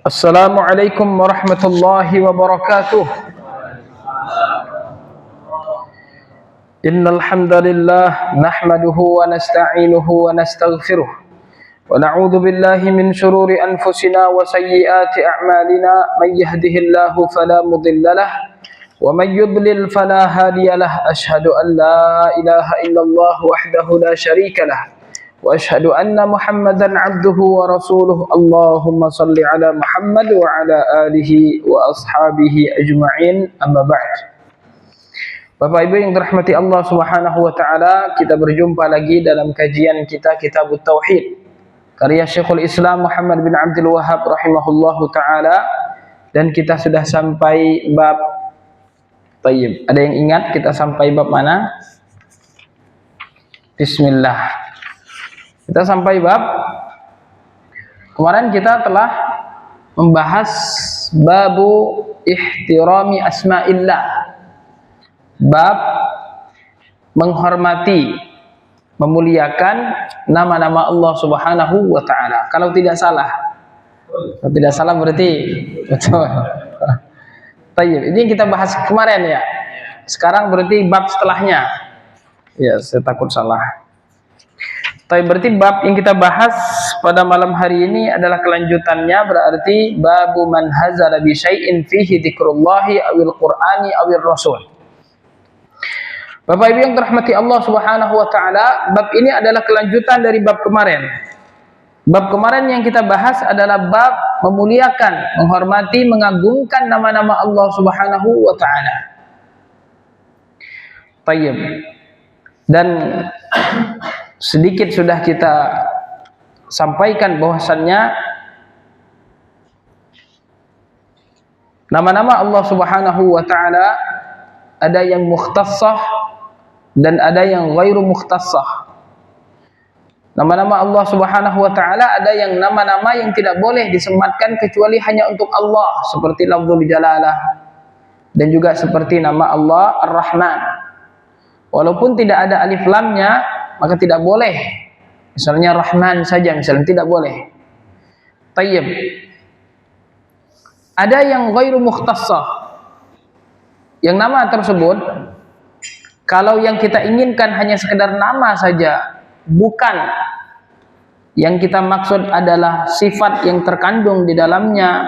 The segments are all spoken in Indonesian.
Assalamualaikum warahmatullahi wabarakatuh. Innal hamdalillah nahmaduhu wa nasta'inuhu wa nastaghfiruh wa na'udzu billahi min shururi anfusina wa sayyiati a'malina may yahdihillahu fala mudhillalah wa may yudlil fala hadiyalah. Asyhadu an la ilaha illallah wahdahu la syarikalah wa asyhadu anna Muhammadan abduhu wa rasuluh. Allahumma salli ala Muhammad wa ala alihi wa ashabihi ajma'in. Amma ba'd. Bapak Ibu yang dirahmati Allah Subhanahu wa taala, kita berjumpa lagi dalam kajian kita Kitabut Tauhid karya Syekhul Islam Muhammad bin Abdul Wahhab rahimahullahu taala, dan kita sudah sampai bab Tayyib. Ada yang ingat kita sampai bab mana? Bismillah. Kita sampai bab, kemarin kita telah membahas babu ihtirami asma'illah, bab menghormati, memuliakan nama-nama Allah Subhanahu wa taala. Kalau tidak salah. Kalau tidak salah berarti betul. Tayyib. Ini yang kita bahas kemarin ya. Sekarang berarti bab setelahnya. Ya, saya takut salah. Tapi berarti bab yang kita bahas pada malam hari ini adalah kelanjutannya, berarti babu man hazala bi syai'in fihi dzikrullahi awil qur'ani awil rasul. Bapak Ibu yang dirahmati Allah Subhanahu wa taala, bab ini adalah kelanjutan dari bab kemarin. Bab kemarin yang kita bahas adalah bab memuliakan, menghormati, mengagungkan nama-nama Allah Subhanahu wa taala. Tayyib. Dan sedikit sudah kita sampaikan bahwasannya nama-nama Allah Subhanahu wa taala ada yang mukhtassah dan ada yang ghairu mukhtassah. Nama-nama Allah Subhanahu wa taala ada yang nama-nama yang tidak boleh disematkan kecuali hanya untuk Allah, seperti lafzul jalalah, dan juga seperti nama Allah Ar-Rahman. Walaupun tidak ada alif lamnya, maka tidak boleh. Misalnya Rahman saja, misalnya tidak boleh. Tayyib. Ada yang ghairu mukhtassah. Yang nama tersebut, kalau yang kita inginkan hanya sekedar nama saja, bukan yang kita maksud adalah sifat yang terkandung di dalamnya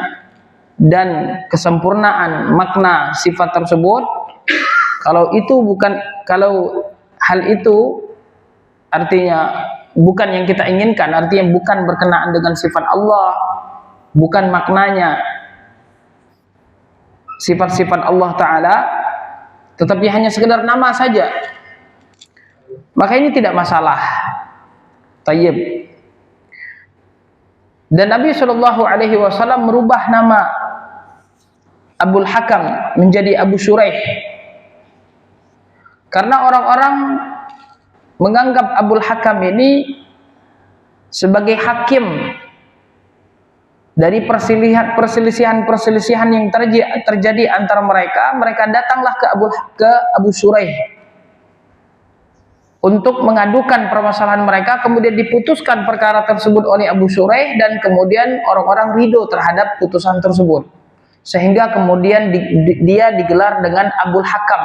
dan kesempurnaan makna sifat tersebut, kalau hal itu artinya bukan yang kita inginkan, artinya bukan berkenaan dengan sifat Allah, bukan maknanya sifat-sifat Allah Ta'ala, tetapi hanya sekedar nama saja, maka ini tidak masalah. Tayyib. Dan Nabi SAW merubah nama Abul Hakam menjadi Abu Shuraih, karena orang-orang menganggap Abul Hakam ini sebagai hakim dari perselisihan yang terjadi antara mereka. Mereka datanglah ke Abu Shuraih untuk mengadukan permasalahan mereka, kemudian diputuskan perkara tersebut oleh Abu Shuraih, dan kemudian orang-orang ridho terhadap putusan tersebut, sehingga kemudian dia digelar dengan Abul Hakam,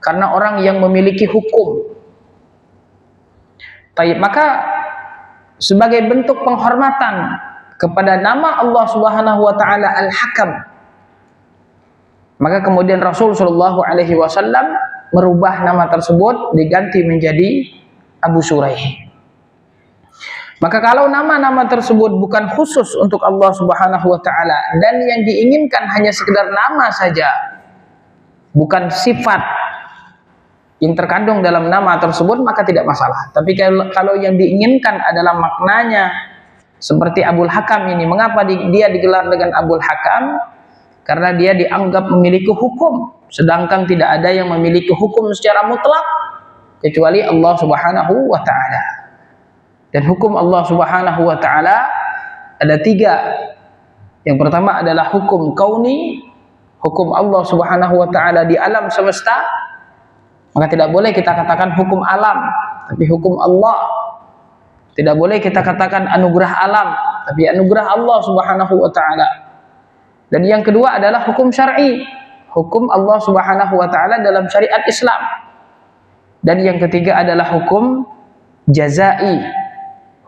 karena orang yang memiliki hukum. Taib. Maka sebagai bentuk penghormatan kepada nama Allah Subhanahu wa taala Al-Hakam, maka kemudian Rasul sallallahu alaihi wasallam merubah nama tersebut, diganti menjadi Abu Shuraih. Maka kalau nama-nama tersebut bukan khusus untuk Allah Subhanahu wa taala dan yang diinginkan hanya sekedar nama saja, bukan sifat yang terkandung dalam nama tersebut, maka tidak masalah. Tapi kalau yang diinginkan adalah maknanya, seperti Abul Hakam ini, mengapa dia digelar dengan Abul Hakam? Karena dia dianggap memiliki hukum, sedangkan tidak ada yang memiliki hukum secara mutlak kecuali Allah Subhanahu wa taala. Dan hukum Allah Subhanahu wa taala ada 3. Yang pertama adalah hukum kauni, hukum Allah Subhanahu wa taala di alam semesta. Maka tidak boleh kita katakan hukum alam, tapi hukum Allah. Tidak boleh kita katakan anugerah alam, tapi anugerah Allah Subhanahu wa taala. Dan yang kedua adalah hukum syar'i, hukum Allah Subhanahu wa taala dalam syariat Islam. Dan yang ketiga adalah hukum jazai,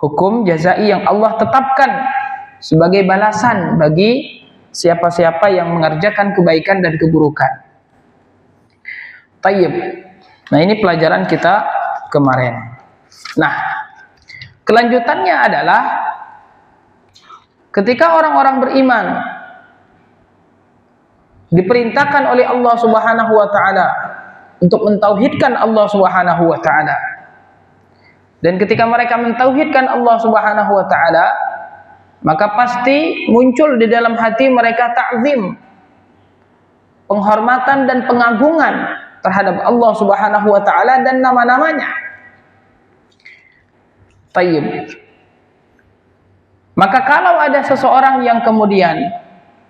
hukum jazai yang Allah tetapkan sebagai balasan bagi siapa-siapa yang mengerjakan kebaikan dan keburukan. Tayyib. Nah, ini pelajaran kita kemarin. Nah, kelanjutannya adalah ketika orang-orang beriman diperintahkan oleh Allah Subhanahu wa taala untuk mentauhidkan Allah Subhanahu wa taala. Dan ketika mereka mentauhidkan Allah Subhanahu wa taala, maka pasti muncul di dalam hati mereka ta'zim, penghormatan dan pengagungan terhadap Allah Subhanahu wa taala dan nama-namanya. Tayyib. Maka kalau ada seseorang yang kemudian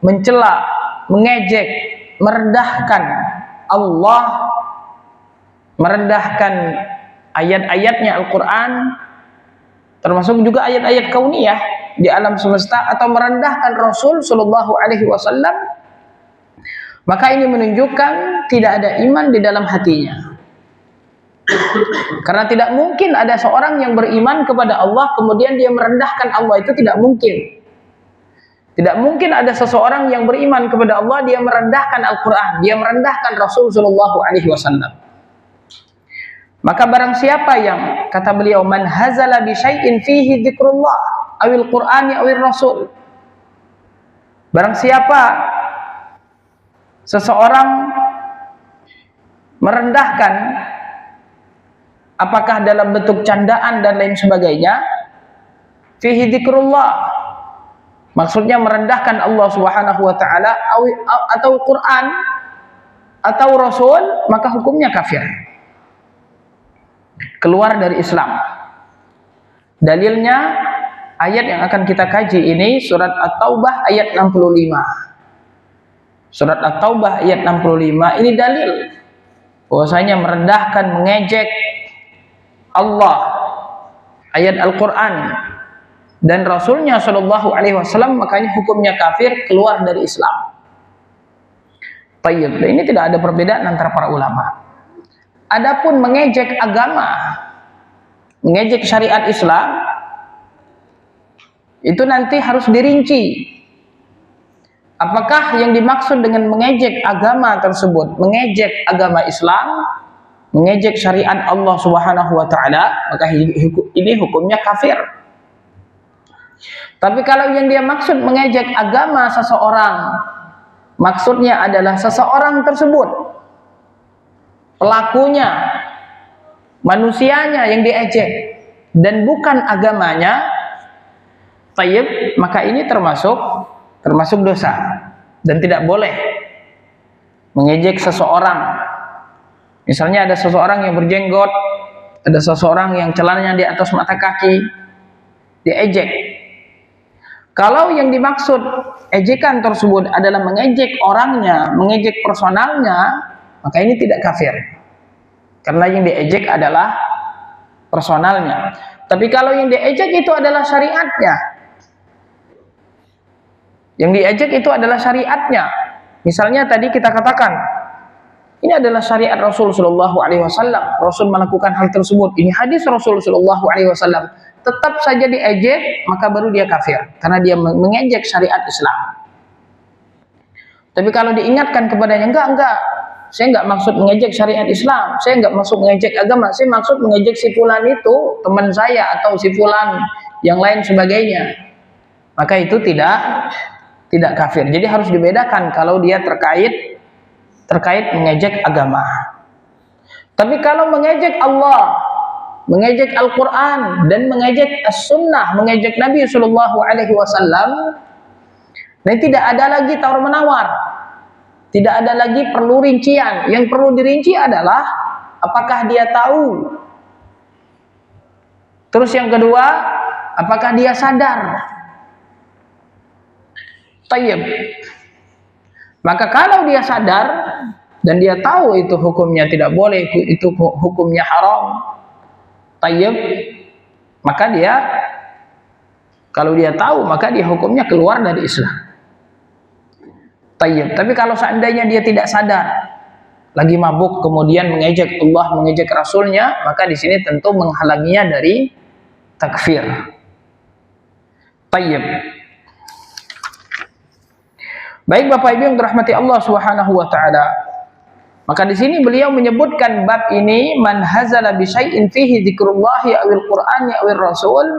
mencela, mengejek, merendahkan Allah, merendahkan ayat-ayatnya Al-Quran, termasuk juga ayat-ayat kauniyah di alam semesta, atau merendahkan Rasul Shallallahu Alaihi Wasallam, maka ini menunjukkan tidak ada iman di dalam hatinya. Karena tidak mungkin ada seorang yang beriman kepada Allah kemudian dia merendahkan Allah, itu tidak mungkin. Tidak mungkin ada seseorang yang beriman kepada Allah dia merendahkan Al-Quran, dia merendahkan Rasul Shallallahu Alaihi Wasallam. Maka barang siapa yang, kata beliau, man hazala bi syai'in fihi dzikrullah awil Qur'ani awil Rasul, barang siapa seseorang merendahkan, apakah dalam bentuk candaan dan lain sebagainya, fihi dzikrullah, maksudnya merendahkan Allah Subhanahu wa taala atau Quran atau Rasul, maka hukumnya kafir, keluar dari Islam. Dalilnya ayat yang akan kita kaji ini, surat At-Taubah ayat 65. Surat At-Taubah ayat 65 ini dalil bahwasanya merendahkan, mengejek Allah, ayat Al-Quran dan Rasulnya Shallallahu Alaihi Wasallam, makanya hukumnya kafir, keluar dari Islam. Tayyib. Ini tidak ada perbedaan antara para ulama. Adapun mengejek agama, mengejek syariat Islam, itu nanti harus dirinci. Apakah yang dimaksud dengan mengejek agama tersebut, mengejek agama Islam, mengejek syariat Allah Subhanahu wa taala, maka ini hukumnya kafir. Tapi kalau yang dia maksud mengejek agama seseorang, maksudnya adalah seseorang tersebut, pelakunya, manusianya yang diejek dan bukan agamanya, tayyib, maka ini termasuk dosa dan tidak boleh mengejek seseorang. Misalnya ada seseorang yang berjenggot, ada seseorang yang celananya di atas mata kaki, diejek. Kalau yang dimaksud ejekan tersebut adalah mengejek orangnya, mengejek personalnya, maka ini tidak kafir, karena yang diejek adalah personalnya. Tapi kalau yang diejek itu adalah syariatnya, yang diejek itu adalah syariatnya. Misalnya tadi kita katakan, ini adalah syariat Rasul Shallallahu Alaihi Wasallam, Rasul melakukan hal tersebut, ini hadis Rasul Shallallahu Alaihi Wasallam, tetap saja diejek, maka baru dia kafir, karena dia mengejek syariat Islam. Tapi kalau diingatkan kepadanya, enggak, saya enggak maksud mengejek syariat Islam, saya enggak maksud mengejek agama, saya maksud mengejek si fulan itu, teman saya, atau si fulan yang lain sebagainya, maka itu tidak kafir. Jadi harus dibedakan kalau dia terkait mengejek agama. Tapi kalau mengejek Allah, mengejek Al-Quran dan mengejek As-Sunnah, mengejek Nabi Sallallahu Alaihi Wasallam, nah tidak ada lagi tawar menawar, tidak ada lagi perlu rincian. Yang perlu dirinci adalah apakah dia tahu, terus yang kedua, apakah dia sadar. Tayyib. Maka kalau dia sadar dan dia tahu itu hukumnya tidak boleh, itu hukumnya haram, tayyib, maka dia Kalau dia tahu, maka dia hukumnya keluar dari Islam. Tayyib. Tapi kalau seandainya dia tidak sadar, lagi mabuk, kemudian mengejek Allah, mengejek Rasulnya, maka di sini tentu menghalanginya dari takfir. Tayyib. Baik Bapak Ibu yang dirahmati Allah Subhanahu wa taala. Maka di sini beliau menyebutkan bab ini, man hazala bi syai'in fihi dzikrullahi awil qur'ani awil rasul.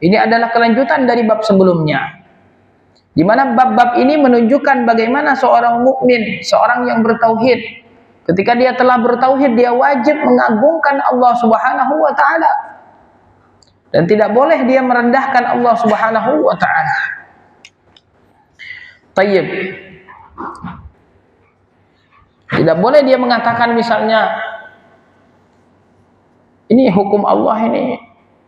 Ini adalah kelanjutan dari bab sebelumnya, di mana bab-bab ini menunjukkan bagaimana seorang mukmin, seorang yang bertauhid, ketika dia telah bertauhid, dia wajib mengagungkan Allah Subhanahu wa taala dan tidak boleh dia merendahkan Allah Subhanahu wa taala. Tayyib. Tidak boleh dia mengatakan misalnya, ini hukum Allah ini,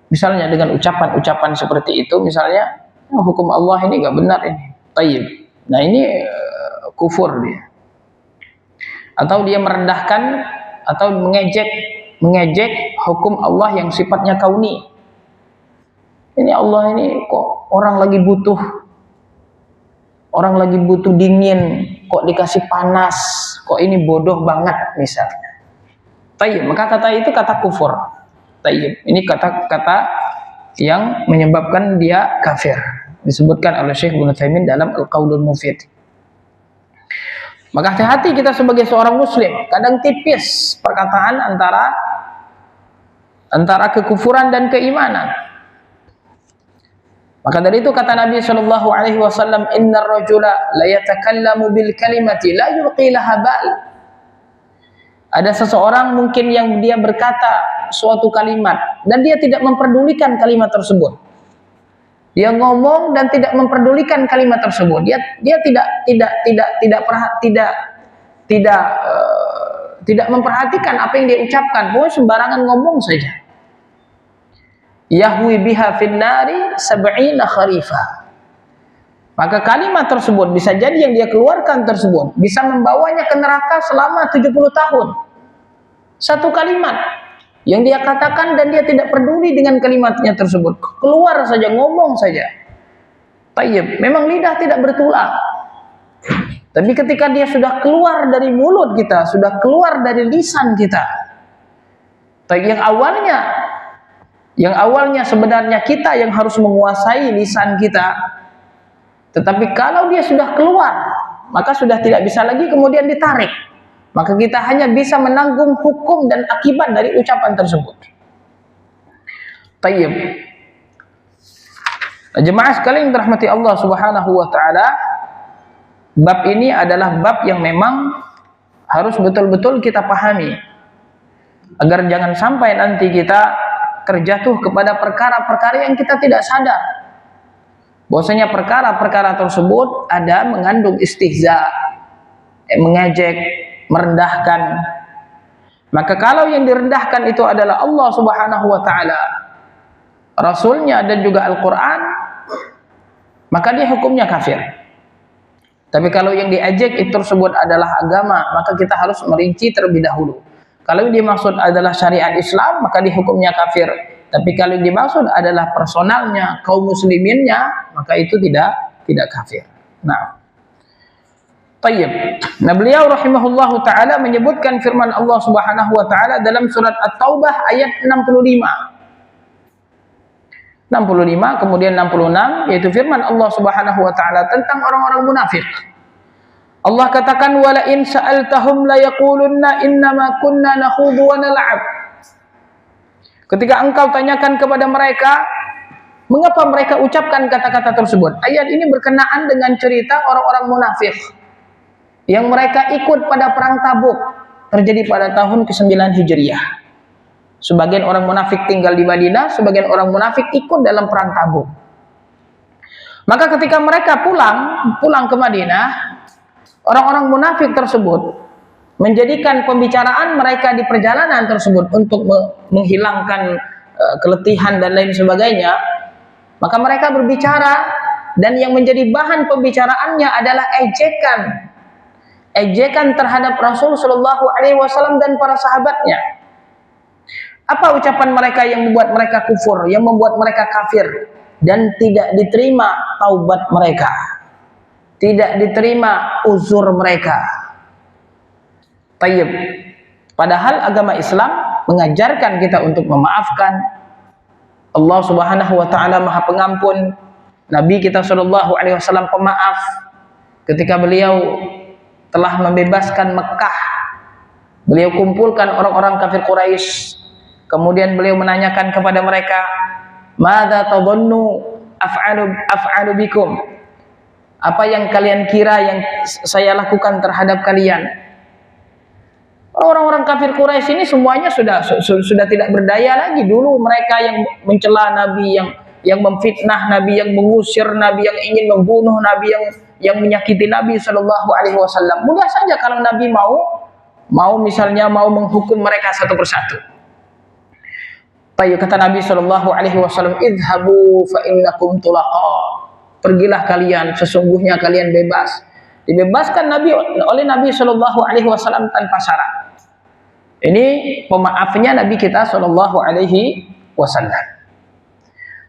misalnya dengan ucapan-ucapan seperti itu, misalnya hukum Allah ini nggak benar ini. Tayyib. Nah ini kufur dia. Atau dia merendahkan atau mengejek hukum Allah yang sifatnya kauni. Ini Allah ini kok orang lagi butuh dingin, kok dikasih panas, kok ini bodoh banget misalnya. Tayyib, maka kata itu kata kufur. Tayyib, ini kata-kata yang menyebabkan dia kafir, disebutkan oleh Syekh Ibnu Utsaimin dalam Al-Qaulul Mufid. Maka hati-hati kita sebagai seorang muslim, kadang tipis perkataan antara kekufuran dan keimanan. Maka dari itu kata Nabi sallallahu alaihi wasallam, innar rajula la yatakallamu bil kalimati la yulqi laha bal. Ada seseorang mungkin yang dia berkata suatu kalimat dan dia tidak memperdulikan kalimat tersebut. Dia ngomong dan tidak memperdulikan kalimat tersebut. Dia tidak memperhatikan apa yang dia ucapkan. Pokoknya sembarangan ngomong saja. Yahwi biha finnari sab'ina kharifah. Maka kalimat tersebut bisa jadi yang dia keluarkan tersebut bisa membawanya ke neraka selama 70 tahun. Satu kalimat yang dia katakan dan dia tidak peduli dengan kalimatnya tersebut, keluar saja, ngomong saja. Tayyib, memang lidah tidak bertulang. Tapi ketika dia sudah keluar dari mulut kita, sudah keluar dari lisan kita, yang awalnya sebenarnya kita yang harus menguasai lisan kita, tetapi kalau dia sudah keluar, maka sudah tidak bisa lagi kemudian ditarik. Maka kita hanya bisa menanggung hukum dan akibat dari ucapan tersebut. Tayyib. Jemaah sekalian dirahmati Allah Subhanahu wa taala, bab ini adalah bab yang memang harus betul-betul kita pahami, agar jangan sampai nanti kita terjatuh kepada perkara-perkara yang kita tidak sadar. Bahwasanya perkara-perkara tersebut ada mengandung istihza, mengejek, merendahkan. Maka kalau yang direndahkan itu adalah Allah Subhanahu wa taala, Rasulnya dan juga Al-Quran, maka dia hukumnya kafir. Tapi kalau yang diejek itu tersebut adalah agama, maka kita harus merinci terlebih dahulu. Kalau yang dimaksud adalah syariat Islam, maka dia hukumnya kafir. Tapi kalau yang dimaksud adalah personalnya, kaum musliminnya, maka itu tidak kafir. Nah, tayyib. Nah, beliau rahimahullahu taala menyebutkan firman Allah Subhanahu wa taala dalam surat At-Taubah ayat 65 kemudian 66, yaitu firman Allah Subhanahu wa taala tentang orang-orang munafik. Allah katakan, wala in sa'altahum la yaqulunna innama kunna nakhudu wa nal'ab. Ketika engkau tanyakan kepada mereka, mengapa mereka ucapkan kata-kata tersebut? Ayat ini berkenaan dengan cerita orang-orang munafik yang mereka ikut pada perang Tabuk, terjadi pada tahun ke-9 Hijriah. Sebagian orang munafik tinggal di Madinah, sebagian orang munafik ikut dalam perang Tabuk. Maka ketika mereka pulang ke Madinah, orang-orang munafik tersebut menjadikan pembicaraan mereka di perjalanan tersebut untuk menghilangkan keletihan dan lain sebagainya. Maka mereka berbicara, dan yang menjadi bahan pembicaraannya adalah ejekan terhadap Rasul Shallallahu Alaihi Wasallam dan para sahabatnya. Apa ucapan mereka yang membuat mereka kufur, yang membuat mereka kafir? dan tidak diterima taubat mereka, tidak diterima uzur mereka. Tayyib. Padahal agama Islam mengajarkan kita untuk memaafkan. Allah Subhanahu wa taala Maha Pengampun. Nabi kita sallallahu alaihi wasallam pemaaf. Ketika beliau telah membebaskan Mekah, beliau kumpulkan orang-orang kafir Quraisy. Kemudian beliau menanyakan kepada mereka, "Madza tadhunnu af'alu bikum?" Apa yang kalian kira yang saya lakukan terhadap kalian? Orang-orang kafir Quraisy ini semuanya sudah tidak berdaya lagi. Dulu mereka yang mencela Nabi, yang memfitnah Nabi, yang mengusir Nabi, yang ingin membunuh Nabi, yang menyakiti Nabi Shallallahu Alaihi Wasallam. Mudah saja kalau Nabi mau misalnya mau menghukum mereka satu persatu. Kata Nabi Shallallahu Alaihi Wasallam, "Idhabu fa innakum tulaqa." Pergilah kalian, sesungguhnya kalian bebas. Dibebaskan oleh Nabi Shallallahu Alaihi Wasallam tanpa syarat. Ini pemaafnya Nabi kita Shallallahu Alaihi Wasallam.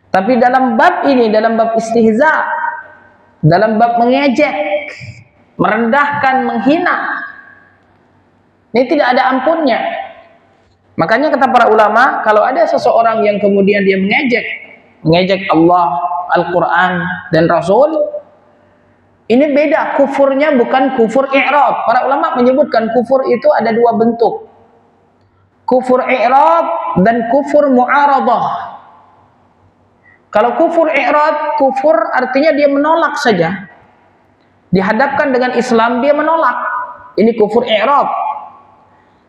Tapi dalam bab ini, dalam bab istihza, dalam bab mengejek, merendahkan, menghina, ini tidak ada ampunnya. Makanya kata para ulama, kalau ada seseorang yang kemudian dia mengejek Allah, Al-Quran dan Rasul, ini beda, kufurnya bukan kufur i'rad. Para ulama menyebutkan kufur itu ada dua bentuk, kufur i'rad dan kufur mu'aradah. Kalau kufur i'rad, kufur artinya dia menolak saja, dihadapkan dengan Islam dia menolak, ini kufur i'rad.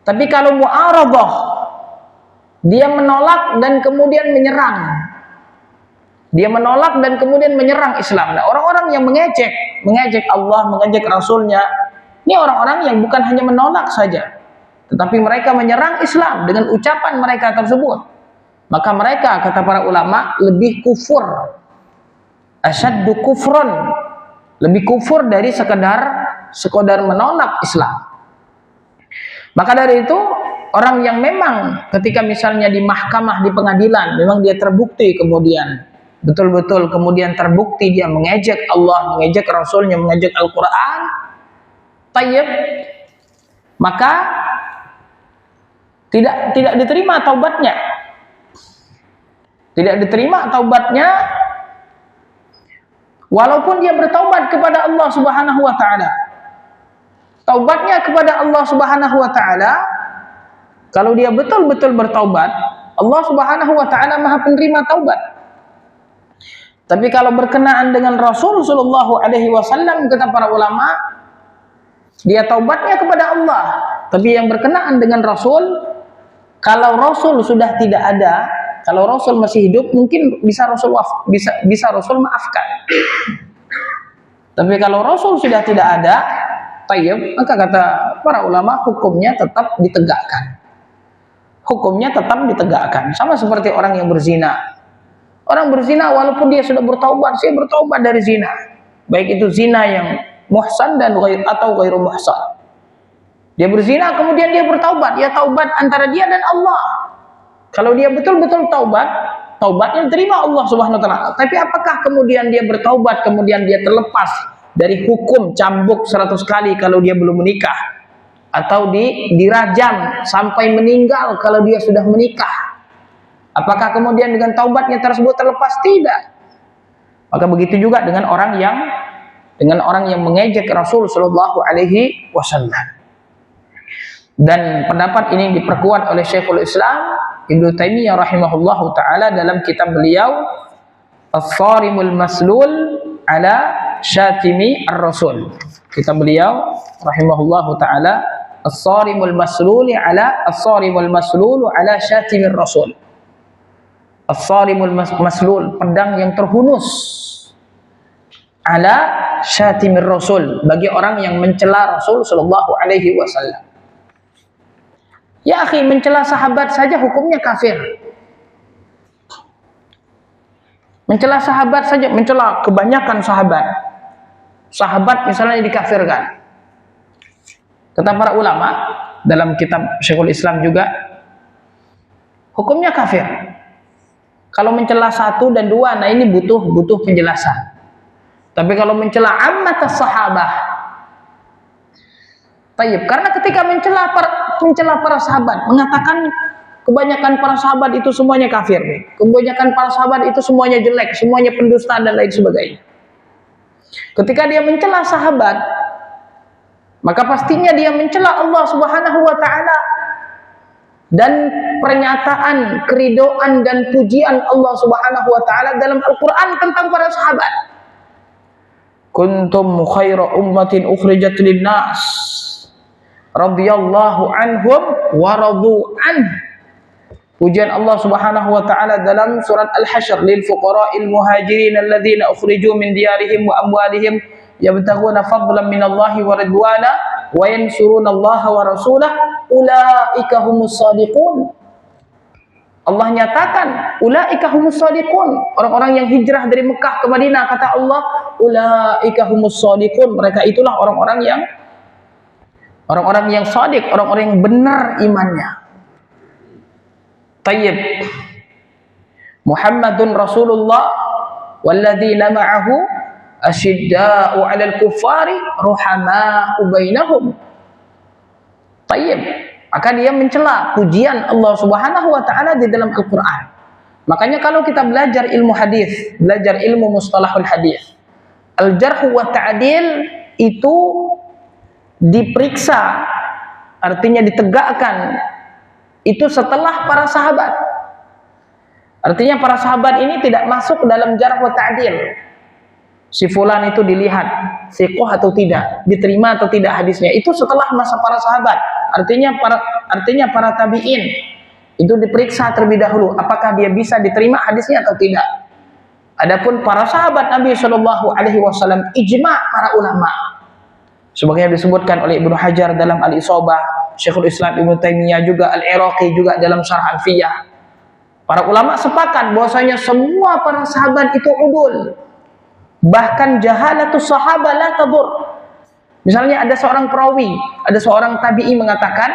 Tapi kalau mu'aradah, dia menolak dan kemudian menyerang, dia menolak dan kemudian menyerang Islam. Nah, orang-orang yang mengejek Allah, mengejek Rasulnya, ini orang-orang yang bukan hanya menolak saja, tetapi mereka menyerang Islam dengan ucapan mereka tersebut. Maka mereka, kata para ulama, lebih kufur, asyaddu kufrun, lebih kufur dari sekadar menolak Islam. Maka dari itu, orang yang memang ketika misalnya di mahkamah, di pengadilan, memang dia terbukti kemudian betul-betul kemudian terbukti dia mengejek Allah, mengejek Rasulnya, mengejek Al-Quran, tayyib, maka tidak diterima taubatnya. Tidak diterima taubatnya, walaupun dia bertaubat kepada Allah Subhanahu wa taala. Taubatnya kepada Allah Subhanahu wa taala, kalau dia betul-betul bertaubat, Allah Subhanahu wa taala Maha penerima taubat. Tapi kalau berkenaan dengan Rasul sallallahu alaihi wasallam, kata para ulama, dia taubatnya kepada Allah. Tapi yang berkenaan dengan Rasul, kalau Rasul sudah tidak ada, kalau Rasul masih hidup, mungkin bisa Rasul maafkan. Tapi kalau Rasul sudah tidak ada, tayyib, maka kata para ulama hukumnya tetap ditegakkan. Hukumnya tetap ditegakkan. Sama seperti orang yang berzina. Orang berzina walaupun dia sudah bertaubat, saya bertaubat dari zina. Baik itu zina yang muhsan dan atau ghairu muhsan. Dia berzina kemudian dia bertaubat, ya taubat antara dia dan Allah. Kalau dia betul-betul taubatnya diterima Allah Subhanahu wa taala. Tapi apakah kemudian dia bertaubat, kemudian dia terlepas dari hukum cambuk 100 kali kalau dia belum menikah, atau dirajam sampai meninggal kalau dia sudah menikah? Apakah kemudian dengan taubatnya tersebut terlepas? Tidak. Maka begitu juga dengan orang yang mengejek Rasul sallallahu alaihi wasallam. Dan pendapat ini diperkuat oleh Syekhul Islam Ibnu Taimiyah rahimahullahu taala dalam kitab beliau As-Sarimul Maslul ala Syatimi Ar-Rasul. Kitab beliau rahimahullahu taala As-Sarimul Maslul ala Syatimi Ar-Rasul. As-Sarimul Maslul, pedang yang terhunus, ala Syatimi Ar-Rasul, bagi orang yang mencela Rasul sallallahu alaihi wasallam. Ya akhi, mencela sahabat saja hukumnya kafir. Mencela sahabat saja, mencela kebanyakan sahabat. Sahabat misalnya dikafirkan. Kata para ulama dalam kitab Syekhul Islam juga, hukumnya kafir. Kalau mencela 1 dan 2, nah ini butuh penjelasan. Tapi kalau mencela ammatas sahabah, tayyib, karena ketika mencela para sahabat, mengatakan kebanyakan para sahabat itu semuanya kafir, kebanyakan para sahabat itu semuanya jelek, semuanya pendusta dan lain sebagainya. Ketika dia mencela sahabat, maka pastinya dia mencela Allah Subhanahu wa taala dan pernyataan keridhaan dan pujian Allah Subhanahu wa taala dalam Al-Qur'an tentang para sahabat. Kuntum khaira ummatin ukhrijat lin-nas radhiyallahu anhum wa radu anhu. Pujian Allah Subhanahu wa taala dalam surat Al-Hasyr, lil fuqara'il muhajirin alladzina ukhriju min diyarihim wa amwalihim yabtaghuna fadlan minallahi wa ridwana wa yansurunallaha wa rasulahu ulaika humus shadiqun. Allah nyatakan ulaika humus shadiqun, orang-orang yang hijrah dari Mekah ke Madinah, kata Allah ulaika humus shadiqun, mereka itulah orang-orang yang shadiq, orang-orang yang benar imannya. Tayyib. Muhammadun Rasulullah walladzina ma'ahu asyidda'u 'alal kuffari ruhama'u bainahum. Tayyib. Maka dia mencela pujian Allah Subhanahu wa taala di dalam Al-Qur'an. Makanya kalau kita belajar ilmu hadis, belajar ilmu mustalahul hadis, al-jarh wa ta'dil itu diperiksa, artinya ditegakkan itu setelah para sahabat. Artinya para sahabat ini tidak masuk dalam jarh wa ta'dil. Si fulan itu dilihat siqah atau tidak, diterima atau tidak hadisnya, itu setelah masa para sahabat. Artinya para tabi'in itu diperiksa terlebih dahulu apakah dia bisa diterima hadisnya atau tidak. Adapun para sahabat Nabi Shallallahu alaihi wasallam, ijma' para ulama. Sebagaimana disebutkan oleh Ibnu Hajar dalam Al-Isabah, Syekhul Islam Ibnu Taimiyah juga, Al-Iraqi juga dalam Syarh Alfiyah. Para ulama sepakat bahwasanya semua para sahabat itu udul. Bahkan jahalatus sahabah la tadur. Misalnya ada seorang perawi, ada seorang tabi'i mengatakan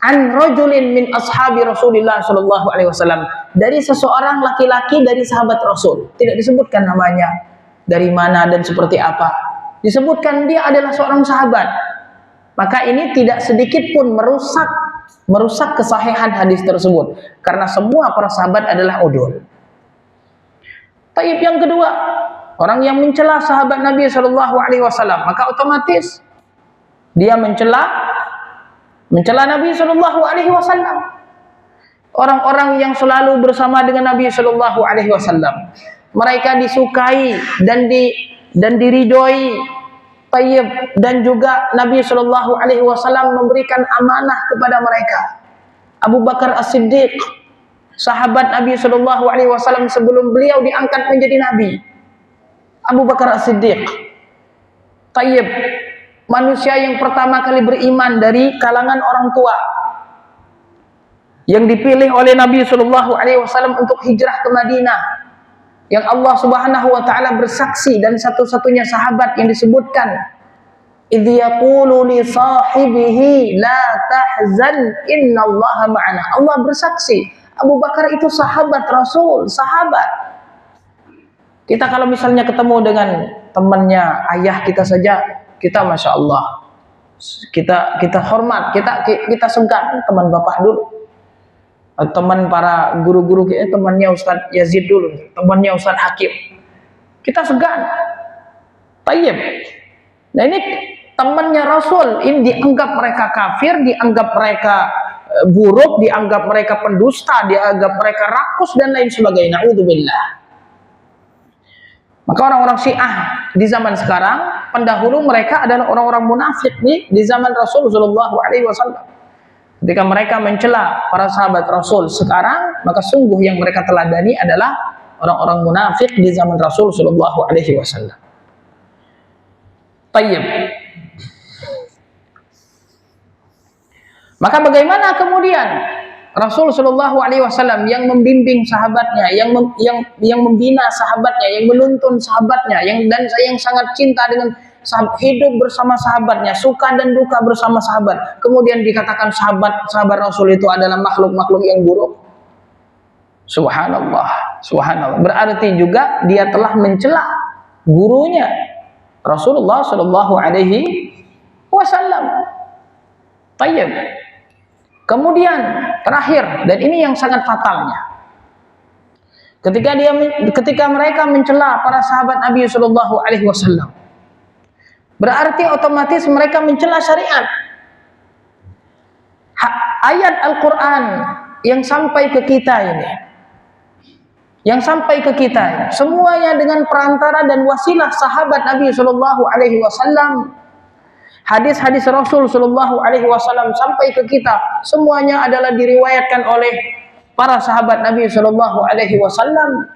an rajulin min ashabi Rasulillah sallallahu alaihi wasallam, dari seseorang laki-laki dari sahabat Rasul. Tidak disebutkan namanya, dari mana dan seperti apa. Disebutkan dia adalah seorang sahabat. Maka ini tidak sedikit pun merusak kesahihan hadis tersebut, karena semua para sahabat adalah udul. Taib yang kedua, orang yang mencela sahabat Nabi Shallallahu alaihi wasallam, maka otomatis dia mencela Nabi Shallallahu alaihi wasallam. Orang-orang yang selalu bersama dengan Nabi Shallallahu alaihi wasallam, mereka disukai dan diridhoi. Tayyib, dan juga Nabi Shallallahu alaihi wasallam memberikan amanah kepada mereka. Abu Bakar As-Siddiq, sahabat Nabi Shallallahu alaihi wasallam sebelum beliau diangkat menjadi nabi. Abu Bakar As-Siddiq, tayyib, manusia yang pertama kali beriman dari kalangan orang tua, yang dipilih oleh Nabi Shallallahu alaihi wasallam untuk hijrah ke Madinah, yang Allah Subhanahu wa taala bersaksi, dan satu-satunya sahabat yang disebutkan idz yaqulu li sahibihi la tahzan innallaha ma'ana. Allah bersaksi Abu Bakar itu sahabat Rasul, sahabat. Kita kalau misalnya ketemu dengan temannya ayah kita saja, kita masya Allah, kita hormat, kita segan teman bapak dulu, teman para guru-guru, temannya Ustadz Yazid dulu, temannya Ustadz Hakim, kita segan. Tayyib. Nah ini temannya Rasul, ini dianggap mereka kafir, dianggap mereka buruk, dianggap mereka pendusta, dianggap mereka rakus dan lain sebagainya. Na'udzubillah. Maka orang-orang Syiah di zaman sekarang, pendahulu mereka adalah orang-orang munafik di zaman Rasul Shallallahu alaihi wasallam. Ketika mereka mencela para sahabat Rasul sekarang, maka sungguh yang mereka teladani adalah orang-orang munafik di zaman Rasul Shallallahu alaihi wasallam. Tayyib. Maka bagaimana kemudian Rasul Shallallahu alaihi wasallam yang membimbing sahabatnya, yang membina sahabatnya, yang menuntun sahabatnya, yang sangat cinta dengan hidup bersama sahabatnya, suka dan duka bersama sahabat, kemudian dikatakan sahabat Rasul itu adalah makhluk-makhluk yang buruk. Subhanallah, subhanallah. Berarti juga dia telah mencela gurunya Rasulullah Shallallahu Alaihi Wasallam. Tayyib. Kemudian terakhir, dan ini yang sangat fatalnya, ketika mereka mencela para sahabat Nabi Shallallahu Alaihi Wasallam, berarti otomatis mereka mencela syariat. Ayat Al-Quran yang sampai ke kita ini, semuanya dengan perantara dan wasilah sahabat Nabi Shallallahu Alaihi Wasallam. Hadis-hadis Rasul Shallallahu Alaihi Wasallam sampai ke kita, semuanya adalah diriwayatkan oleh para sahabat Nabi Shallallahu Alaihi Wasallam.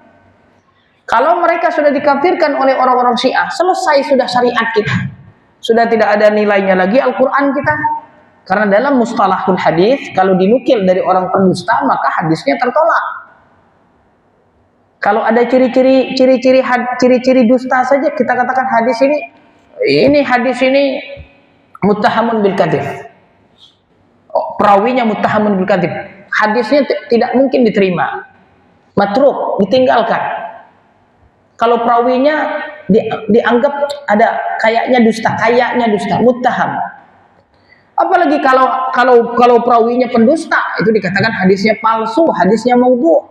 Kalau mereka sudah dikafirkan oleh orang-orang Syiah, selesai sudah syariat kita, sudah tidak ada nilainya lagi Al-Quran kita. Karena dalam mustalahul hadis, kalau dinukil dari orang pendusta, maka hadisnya tertolak. Kalau ada ciri-ciri dusta saja, kita katakan hadis ini muttahamun bil kadzib. Perawinya muttahamun bil kadzib. Hadisnya tidak mungkin diterima. Matruk, ditinggalkan. Kalau perawinya dianggap ada kayaknya dusta, muttaham. Apalagi kalau perawinya pendusta, itu dikatakan hadisnya palsu, hadisnya maudhu'.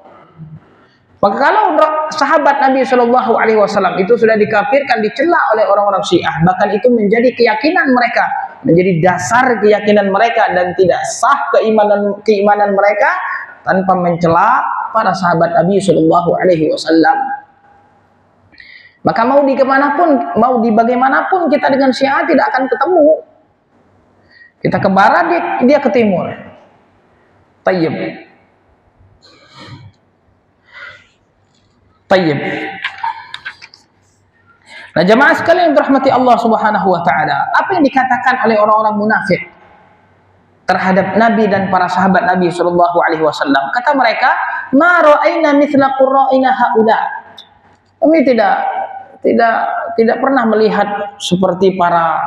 Maka kalau sahabat Nabi Shallallahu Alaihi Wasallam itu sudah dikafirkan, dicela oleh orang-orang Syiah, bahkan itu menjadi keyakinan mereka, menjadi dasar keyakinan mereka, dan tidak sah keimanan mereka tanpa mencela para sahabat Nabi Shallallahu Alaihi Wasallam. Maka mau di bagaimanapun kita dengan Syiah tidak akan ketemu. Kita ke barat, dia ke timur. Tayyib. Nah, jamaah sekalian yang dirahmati Allah Subhanahu wa taala, apa yang dikatakan oleh orang-orang munafik terhadap Nabi dan para sahabat Nabi sallallahu alaihi wasallam? Kata mereka, "Ma ra'aina mithla qurra'ina haula." Kami tidak pernah melihat seperti para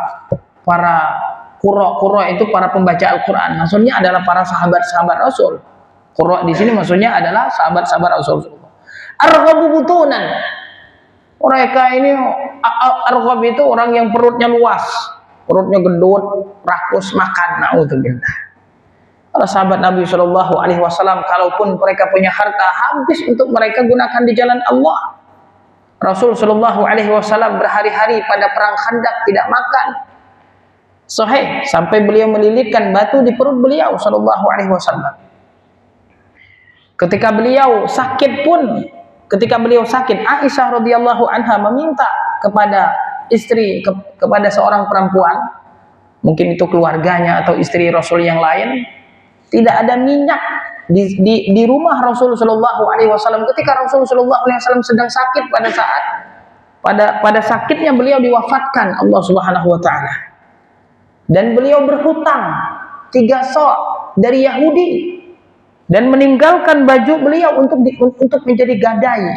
qurra itu para pembaca Al-Quran. Maksudnya adalah para sahabat-sahabat Rasul. Qurra di sini maksudnya adalah sahabat-sahabat Rasul. Arghabu butunan. Mereka ini arghab itu orang yang perutnya luas, perutnya gendut, rakus makan. Naudzubillah. Para sahabat Nabi Shallallahu Alaihi Wasallam, kalaupun mereka punya harta, habis untuk mereka gunakan di jalan Allah. Rasul Shallallahu Alaihi Wasallam berhari-hari pada perang Khandaq tidak makan. Sahih, sampai beliau melilitkan batu di perut beliau sallallahu alaihi wasallam. Ketika beliau sakit, Aisyah radhiyallahu anha meminta kepada kepada seorang perempuan, mungkin itu keluarganya atau istri Rasul yang lain, tidak ada minyak di rumah Rasul sallallahu alaihi wasallam. Ketika Rasul sallallahu alaihi wasallam sedang sakit, pada sakitnya beliau diwafatkan Allah Subhanahu wa taala. Dan beliau berhutang 3 sok dari Yahudi dan meninggalkan baju beliau untuk menjadi gadai.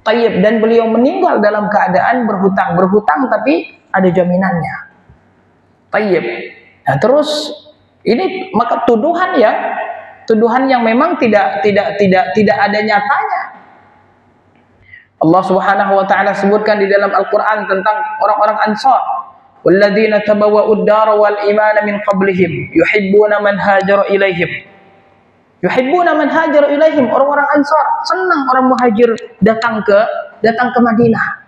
Tayyib, dan beliau meninggal dalam keadaan berhutang tapi ada jaminannya. Tayyib. Nah, terus ini maka tuduhan yang memang tidak ada nyatanya. Allah Subhanahu wa taala sebutkan di dalam Al-Qur'an tentang orang-orang Ansar. Walladzina tabawwa'ud dara wal imana min qablihim yuhibbuna man hajara ilaihim. Orang-orang Ansar senang orang muhajir datang ke Madinah.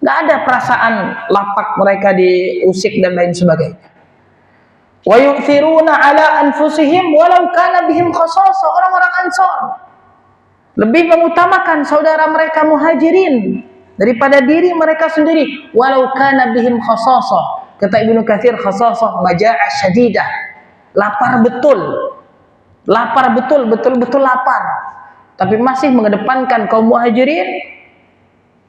Enggak ada perasaan lapak mereka diusik dan lain sebagainya. Wa yu'thiruna ala anfusihim walau kana bihim khasasa. Orang-orang Ansar lebih mengutamakan saudara mereka muhajirin daripada diri mereka sendiri, walau kana bihim khasasah. Kata Ibnu Katsir, khasasah maja'ah syadidah, lapar betul lapar, tapi masih mengedepankan kaum muhajirin.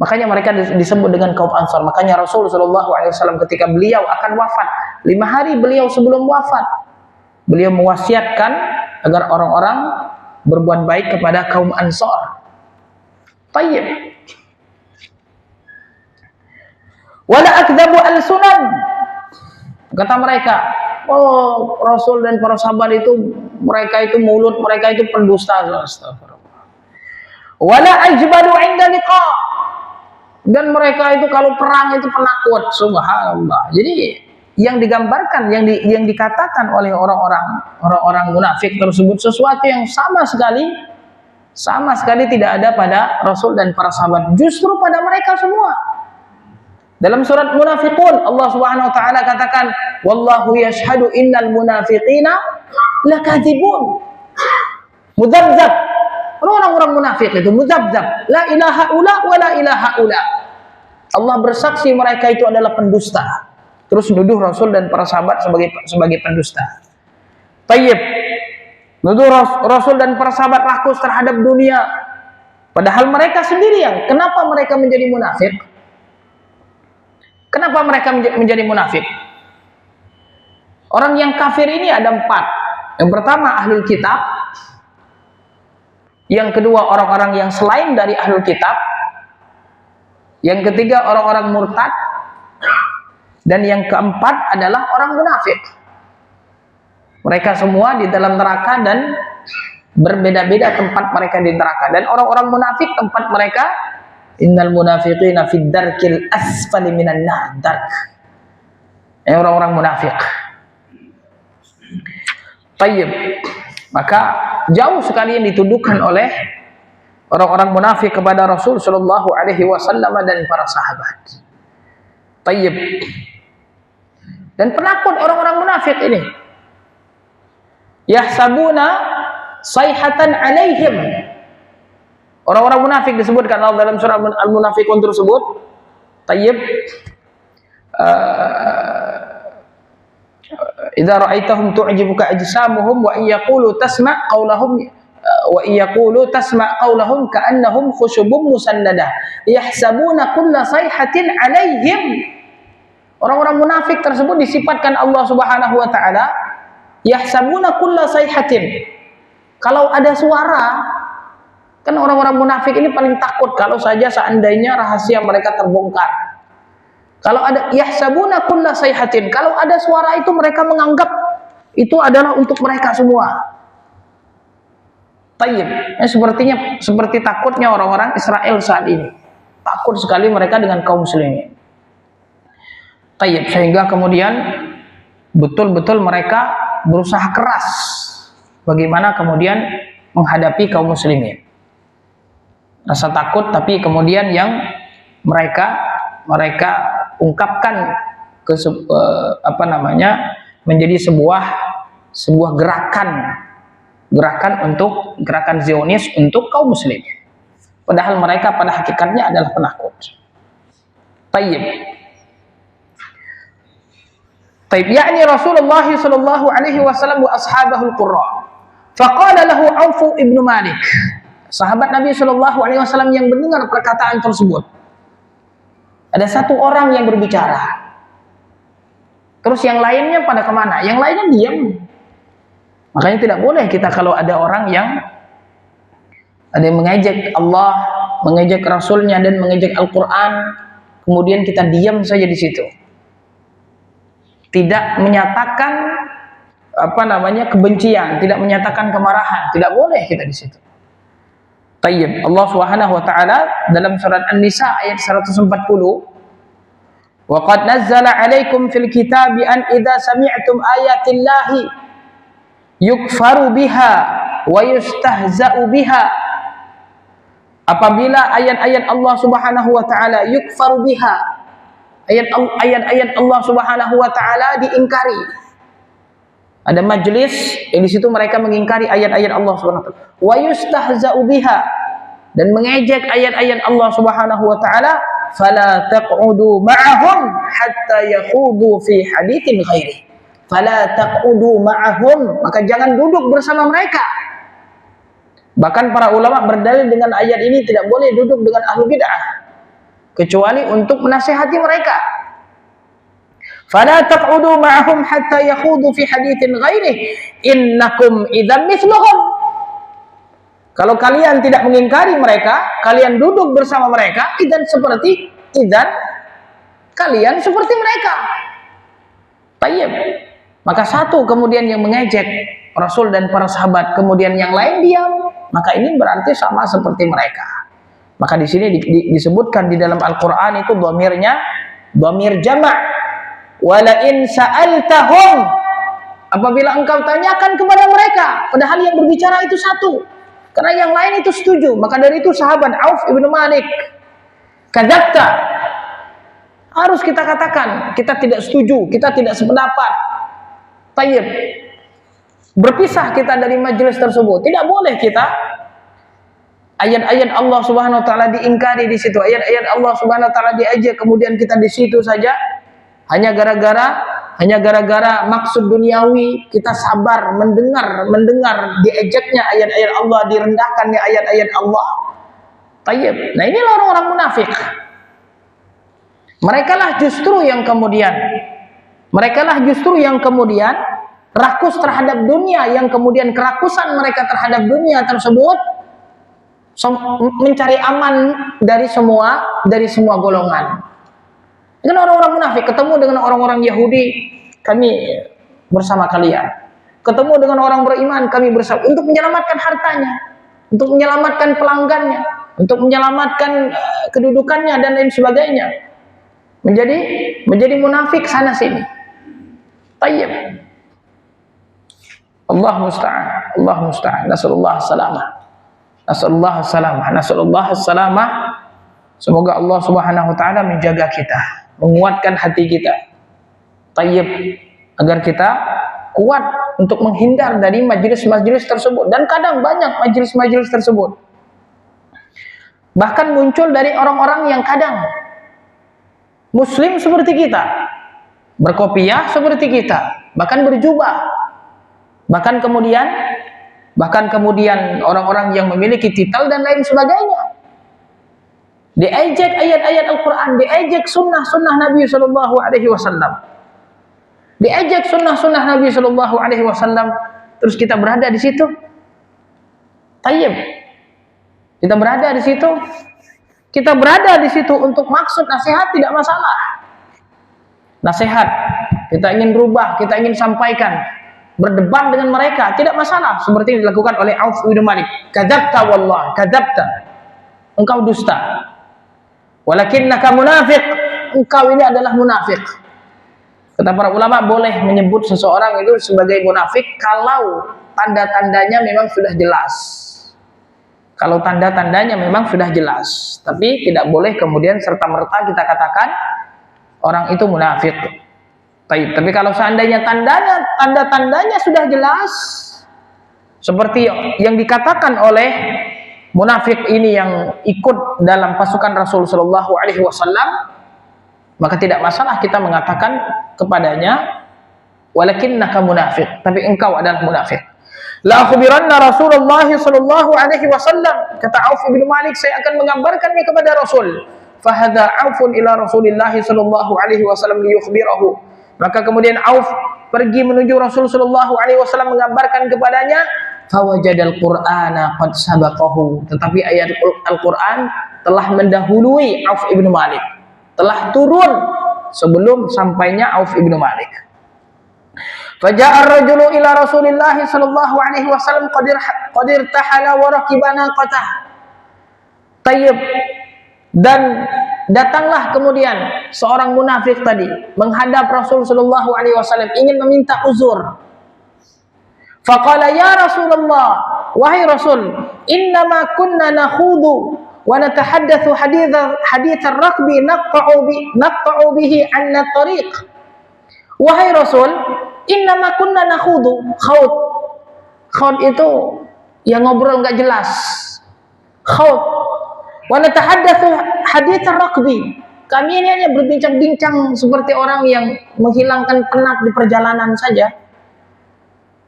Makanya mereka disebut dengan kaum Ansar. Makanya Rasul sallallahu alaihi wasallam ketika beliau akan wafat, 5 hari beliau sebelum wafat, beliau mewasiatkan agar orang-orang berbuat baik kepada kaum Ansar. Tayyib. Wala akdzabu al-sunan. Kata mereka, oh Rasul dan para sahabat itu, mereka itu mulut mereka itu pendusta. Astagfirullah. Wala ajbadu 'inda liqa. Dan mereka itu kalau perang itu penakut, subhanallah. Jadi yang digambarkan, yang dikatakan oleh orang-orang munafik tersebut sesuatu yang sama sekali tidak ada pada Rasul dan para sahabat, justru pada mereka semua. Dalam surat Munafiqun Allah Subhanahu wa taala katakan, wallahu yashhadu innal munafiqina lakadzibun. Mudzabzab. Orang-orang munafik itu mudzabzab, la ilaha ula wa la ilaha ula. Allah bersaksi mereka itu adalah pendusta. Terus nuduh Rasul dan para sahabat sebagai pendusta. Tayyib. Nuduh Rasul dan para sahabat rakus terhadap dunia. Padahal mereka sendirian. Kenapa mereka menjadi munafik? Kenapa mereka menjadi munafik? Orang yang kafir ini ada 4. Yang pertama ahlul kitab. Yang kedua orang-orang yang selain dari ahlul kitab. Yang ketiga orang-orang murtad. Dan yang keempat adalah orang munafik. Mereka semua di dalam neraka dan berbeda-beda tempat mereka di neraka. Dan orang-orang munafik tempat mereka, innal munafiqina fid darkil asfali minan nar. Orang-orang munafik. Tayyib. Maka jauh sekali yang dituduhkan oleh orang-orang munafik kepada Rasul sallallahu alaihi wasallam dan para sahabat. Tayyib. Dan penakut orang-orang munafik ini. Yahsabuna sayhatan alaihim. Orang-orang munafik disebutkan Allah dalam surah Al-Munafiqun tersebut. Tayyib. Idza ra'aitahum tu'jibuka ajsamuhum wa yaqulu tasma' qawlahum wa yaqulu tasma' qawlahum ka'annahum khushubun musannadah yahsabuna kulla sayhatin 'alaihim. Orang-orang munafik tersebut disifatkan Allah Subhanahu wa taala yahsabuna kulla sayhatin. Kalau ada suara, kan orang-orang munafik ini paling takut kalau saja seandainya rahasia mereka terbongkar. Kalau ada yahsabuna kulla sayhatin, kalau ada suara itu mereka menganggap itu adalah untuk mereka semua. Tayyib. Seperti takutnya orang-orang Israel saat ini. Takut sekali mereka dengan kaum muslimin. Tayyib. Sehingga kemudian betul-betul mereka berusaha keras bagaimana kemudian menghadapi kaum muslimin. Rasa takut, tapi kemudian yang mereka ungkapkan menjadi sebuah gerakan Zionis untuk kaum muslimin. Padahal mereka pada hakikatnya adalah penakut. Tayyib. Yakni Rasulullah sallallahu alaihi wasallam wa ashabahul qurra. Faqala lahu Auf ibn Malik. Sahabat Nabi sallallahu alaihi wasallam yang mendengar perkataan tersebut. Ada satu orang yang berbicara. Terus yang lainnya pada kemana? Yang lainnya diam. Makanya tidak boleh kita kalau ada orang yang ada yang mengejek Allah, mengejek Rasulnya dan mengejek Al-Quran, kemudian kita diam saja di situ. Tidak menyatakan kebencian, tidak menyatakan kemarahan, tidak boleh kita di situ. Tayyib. Allah Subhanahu wa taala dalam surat An-Nisa ayat 140, "Wa qad nazzala 'alaikum fil kitabi an idza sami'tum ayatillahi yukfaru biha wa yustahza'u biha." Apabila ayat-ayat Allah Subhanahu wa taala yukfaru biha, ayat-ayat Allah Subhanahu wa taala diingkari. Ada majelis yang di situ mereka mengingkari ayat-ayat Allah Subhanahu wa taala. Wa yustahza'u biha, dan mengejek ayat-ayat Allah Subhanahu wa taala, fala taq'udu ma'ahum hatta yakhudu fi haditsin ghairi. Fala taq'udu ma'ahum, maka jangan duduk bersama mereka. Bahkan para ulama berdalil dengan ayat ini tidak boleh duduk dengan ahlu bid'ah kecuali untuk menasihati mereka. Fala taq'udu ma'ahum hatta yakhudu fi haditsin ghairihi innakum idzan mithluhum. Kalau kalian tidak mengingkari mereka, kalian duduk bersama mereka, idzan kalian seperti mereka. Tayyib. Maka satu kemudian yang mengejek Rasul dan para sahabat, kemudian yang lain diam, maka ini berarti sama seperti mereka. Maka di sini disebutkan di dalam Al-Qur'an itu dhamirnya dhamir jama'. Wala in sa'altahum, apabila engkau tanyakan kepada mereka, padahal yang berbicara itu satu, karena yang lain itu setuju. Maka dari itu sahabat Auf ibnu Malik, kadzabta, harus kita katakan kita tidak setuju, kita tidak sependapat. Tayyib, berpisah kita dari majelis tersebut. Tidak boleh kita ayat-ayat Allah Subhanahu wa taala diingkari di situ, ayat-ayat Allah Subhanahu wa taala diajak, kemudian kita di situ saja hanya gara-gara maksud duniawi, kita sabar mendengar diajaknya ayat-ayat Allah, direndahkannya ayat-ayat Allah. Tayyib. Nah, inilah orang-orang munafik. Merekalah justru yang kemudian rakus terhadap dunia, yang kemudian kerakusan mereka terhadap dunia tersebut mencari aman dari semua golongan. Dengan orang-orang munafik, ketemu dengan orang-orang Yahudi, kami bersama kalian. Ketemu dengan orang beriman, kami bersama, untuk menyelamatkan hartanya, untuk menyelamatkan pelanggannya, untuk menyelamatkan kedudukannya dan lain sebagainya. Menjadi munafik sana sini. Tayyib. Allah musta'an. Nasallallahu salamah. Semoga Allah Subhanahu wa taala menjaga kita, menguatkan hati kita. Tayyib, agar kita kuat untuk menghindar dari majelis-majelis tersebut. Dan kadang banyak majelis-majelis tersebut bahkan muncul dari orang-orang yang kadang muslim seperti kita, berkopiah seperti kita, bahkan berjubah, bahkan kemudian orang-orang yang memiliki titel dan lain sebagainya. Diajak ayat-ayat Al-Quran, diajak sunnah-sunnah Nabi Sallallahu Alaihi Wasallam, diajak sunnah-sunnah Nabi Sallallahu Alaihi Wasallam, terus kita berada di situ. Tayyib, kita berada di situ untuk maksud nasihat, tidak masalah. Nasihat, kita ingin rubah, kita ingin sampaikan, berdebat dengan mereka, tidak masalah. Seperti yang dilakukan oleh Auf bin Malik. Kadzabta wallah, kadzabta, engkau dusta. Walakinnaka munafiq, engkau ini adalah munafik. Kata para ulama, boleh menyebut seseorang itu sebagai munafik kalau tanda-tandanya memang sudah jelas. Kalau tanda-tandanya memang sudah jelas, tapi tidak boleh kemudian serta-merta kita katakan orang itu munafik. Tapi kalau seandainya tanda-tandanya sudah jelas, seperti yang dikatakan oleh munafik ini yang ikut dalam pasukan Rasul Sallallahu Alaihi Wasallam, maka tidak masalah kita mengatakan kepadanya, walakinnaka munafiq, tapi engkau adalah munafik. La akhbiranna Rasulullah Sallallahu Alaihi Wasallam, kata Auf bin Malik, saya akan mengabarkannya kepada Rasul. Fahadha Aufun ila Rasulillah Sallallahu Alaihi Wasallam liyukhbirahu. Maka kemudian Auf pergi menuju Rasul Sallallahu Alaihi Wasallam mengabarkan kepadanya. Fawajadal Qur'ana qad sabaqahu, tetapi ayat Al-Qur'an telah mendahului Auf ibnu Malik, telah turun sebelum sampainya Auf ibnu Malik. Faja'a ar-rajulu ila Rasulillah sallallahu alaihi wasallam qadir tahala wa raqibana qatah. Tayyib, dan datanglah kemudian seorang munafik tadi menghadap Rasul sallallahu alaihi wasallam ingin meminta uzur. Faqala ya Rasulullah, wahai Rasul, innama kunna nakhudu wa natahaddatsu hadits ar-rakbi naqta'u bihi 'anna tariq. Wahai Rasul, innama kunna nakhudu, khawd itu yang ngobrol enggak jelas. Khawd wa natahaddatsu hadits ar-rakbi. Kami ini hanya berbincang-bincang seperti orang yang menghilangkan penat di perjalanan saja.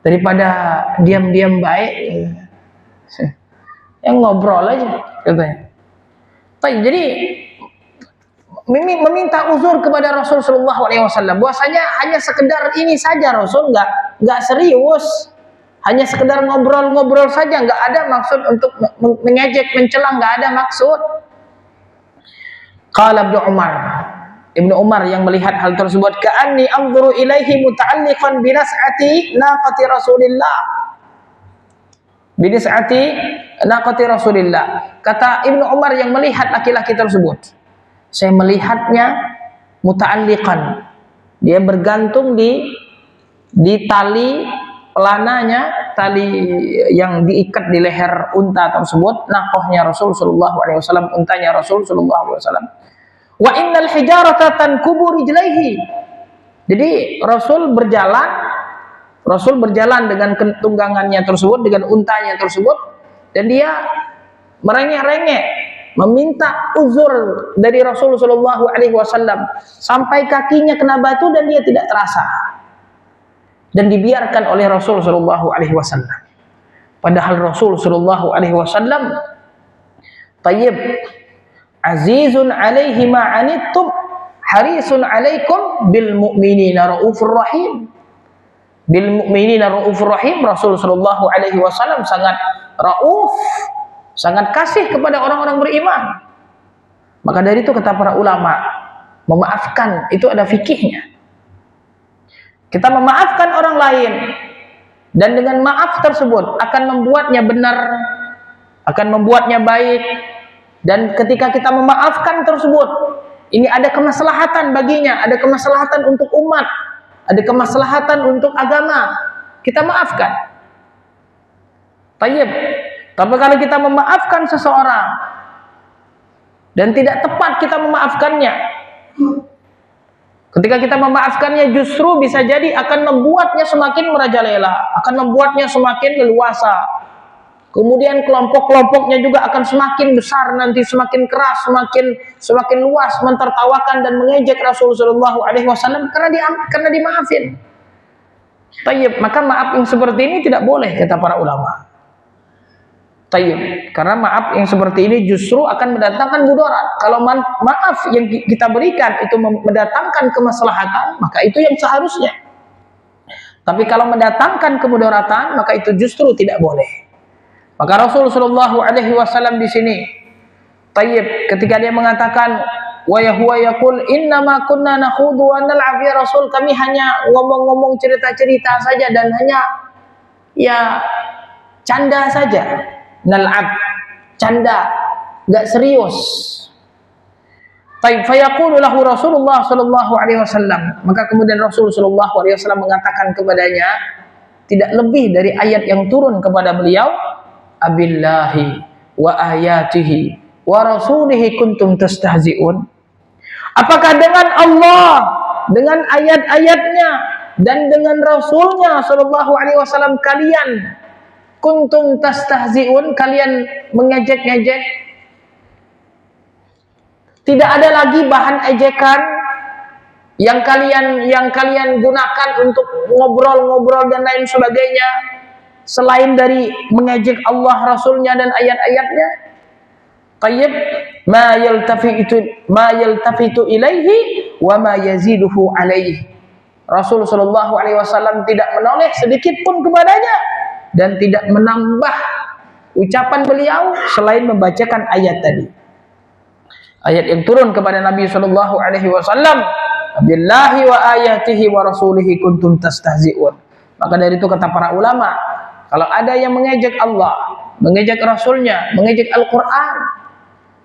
Daripada diam-diam baik, yang ngobrol aja katanya. Jadi meminta uzur kepada Rasul Sallallahu Alaihi Wasallam, bahwasanya hanya sekedar ini saja, Rasul nggak serius, hanya sekedar ngobrol-ngobrol saja, nggak ada maksud untuk mengejek, mencela, nggak ada maksud. Qala Ibnu Umar yang melihat hal tersebut, ka'anni anzuru ilaihi muta'alliqan bi nas'ati naqati Rasulillah. Binis'ati naqati Rasulillah. Kata Ibnu Umar yang melihat laki-laki tersebut, saya melihatnya muta'alliqan, dia bergantung di tali pelananya, tali yang diikat di leher unta tersebut, naqahnya Rasul sallallahu alaihi wasallam, untanya Rasul sallallahu alaihi wasallam. Wa innal hijarata tankubu rijlaihi. Jadi Rasul berjalan dengan tunggangannya tersebut, dengan untanya tersebut, dan dia merengek-rengek meminta uzur dari Rasul sallallahu alaihi wasallam sampai kakinya kena batu dan dia tidak terasa. Dan dibiarkan oleh Rasul sallallahu alaihi wasallam. Padahal Rasul sallallahu alaihi wasallam tayyib azizun alaihi ma anittum harisun alaikum bil mu'minina raufur rahim. Bil mu'minina raufur rahim. Rasul sallallahu alaihi wasallam sangat rauf, sangat kasih kepada orang-orang beriman. Maka dari itu kata para ulama, memaafkan itu ada fikihnya. Kita memaafkan orang lain, dan dengan maaf tersebut akan membuatnya benar, akan membuatnya baik. Dan ketika kita memaafkan tersebut, ini ada kemaslahatan baginya, ada kemaslahatan untuk umat, ada kemaslahatan untuk agama, kita maafkan. Tayyib. Tapi kalau kita memaafkan seseorang dan tidak tepat kita memaafkannya, ketika kita memaafkannya justru bisa jadi akan membuatnya semakin merajalela, akan membuatnya semakin leluasa. Kemudian kelompok-kelompoknya juga akan semakin besar nanti, semakin keras, semakin luas mentertawakan dan mengejek Rasulullah sallallahu alaihi wasallam karena dimaafin. Tayyib, maka maaf yang seperti ini tidak boleh kata para ulama. Tayyib, karena maaf yang seperti ini justru akan mendatangkan mudarat. Kalau maaf yang kita berikan itu mendatangkan kemaslahatan, maka itu yang seharusnya. Tapi kalau mendatangkan kemudaratan, maka itu justru tidak boleh. Maka Rasul sallallahu alaihi wasallam di sini, tayyib, ketika dia mengatakan wa huwa yaqul innama kunna nakhudu wa nal'ab, ya Rasul, kami hanya ngomong-ngomong cerita-cerita saja dan hanya ya canda saja. Nal'ab, canda, enggak serius. Tayyib, fayaqulu lahu Rasulullah sallallahu alaihi wasallam, maka kemudian Rasul sallallahu alaihi wasallam mengatakan kepadanya tidak lebih dari ayat yang turun kepada beliau, abillahi wa ayatihi wa rasulihi kuntum tastahzi'un. Apakah dengan Allah, dengan ayat-ayatnya dan dengan Rasulnya sallallahu alaihi wasallam kalian kuntum tastahzi'un, kalian mengejek-ngejek? Tidak ada lagi bahan ejekan yang kalian gunakan untuk ngobrol-ngobrol dan lain sebagainya selain dari mengejek Allah, Rasulnya dan ayat-ayatnya. Tayyib, ma yaltafitu ilaihi wa ma yaziduhu alaihi. Rasul sallallahu alaihi wasallam tidak menoleh sedikit pun kepadanya dan tidak menambah ucapan beliau selain membacakan ayat tadi. Ayat yang turun kepada Nabi sallallahu alaihi wasallam, billahi wa ayatihi wa rasulihi kuntum tastahzi'un. Maka dari itu kata para ulama, kalau ada yang mengejek Allah, mengejek Rasulnya, mengejek Al-Quran,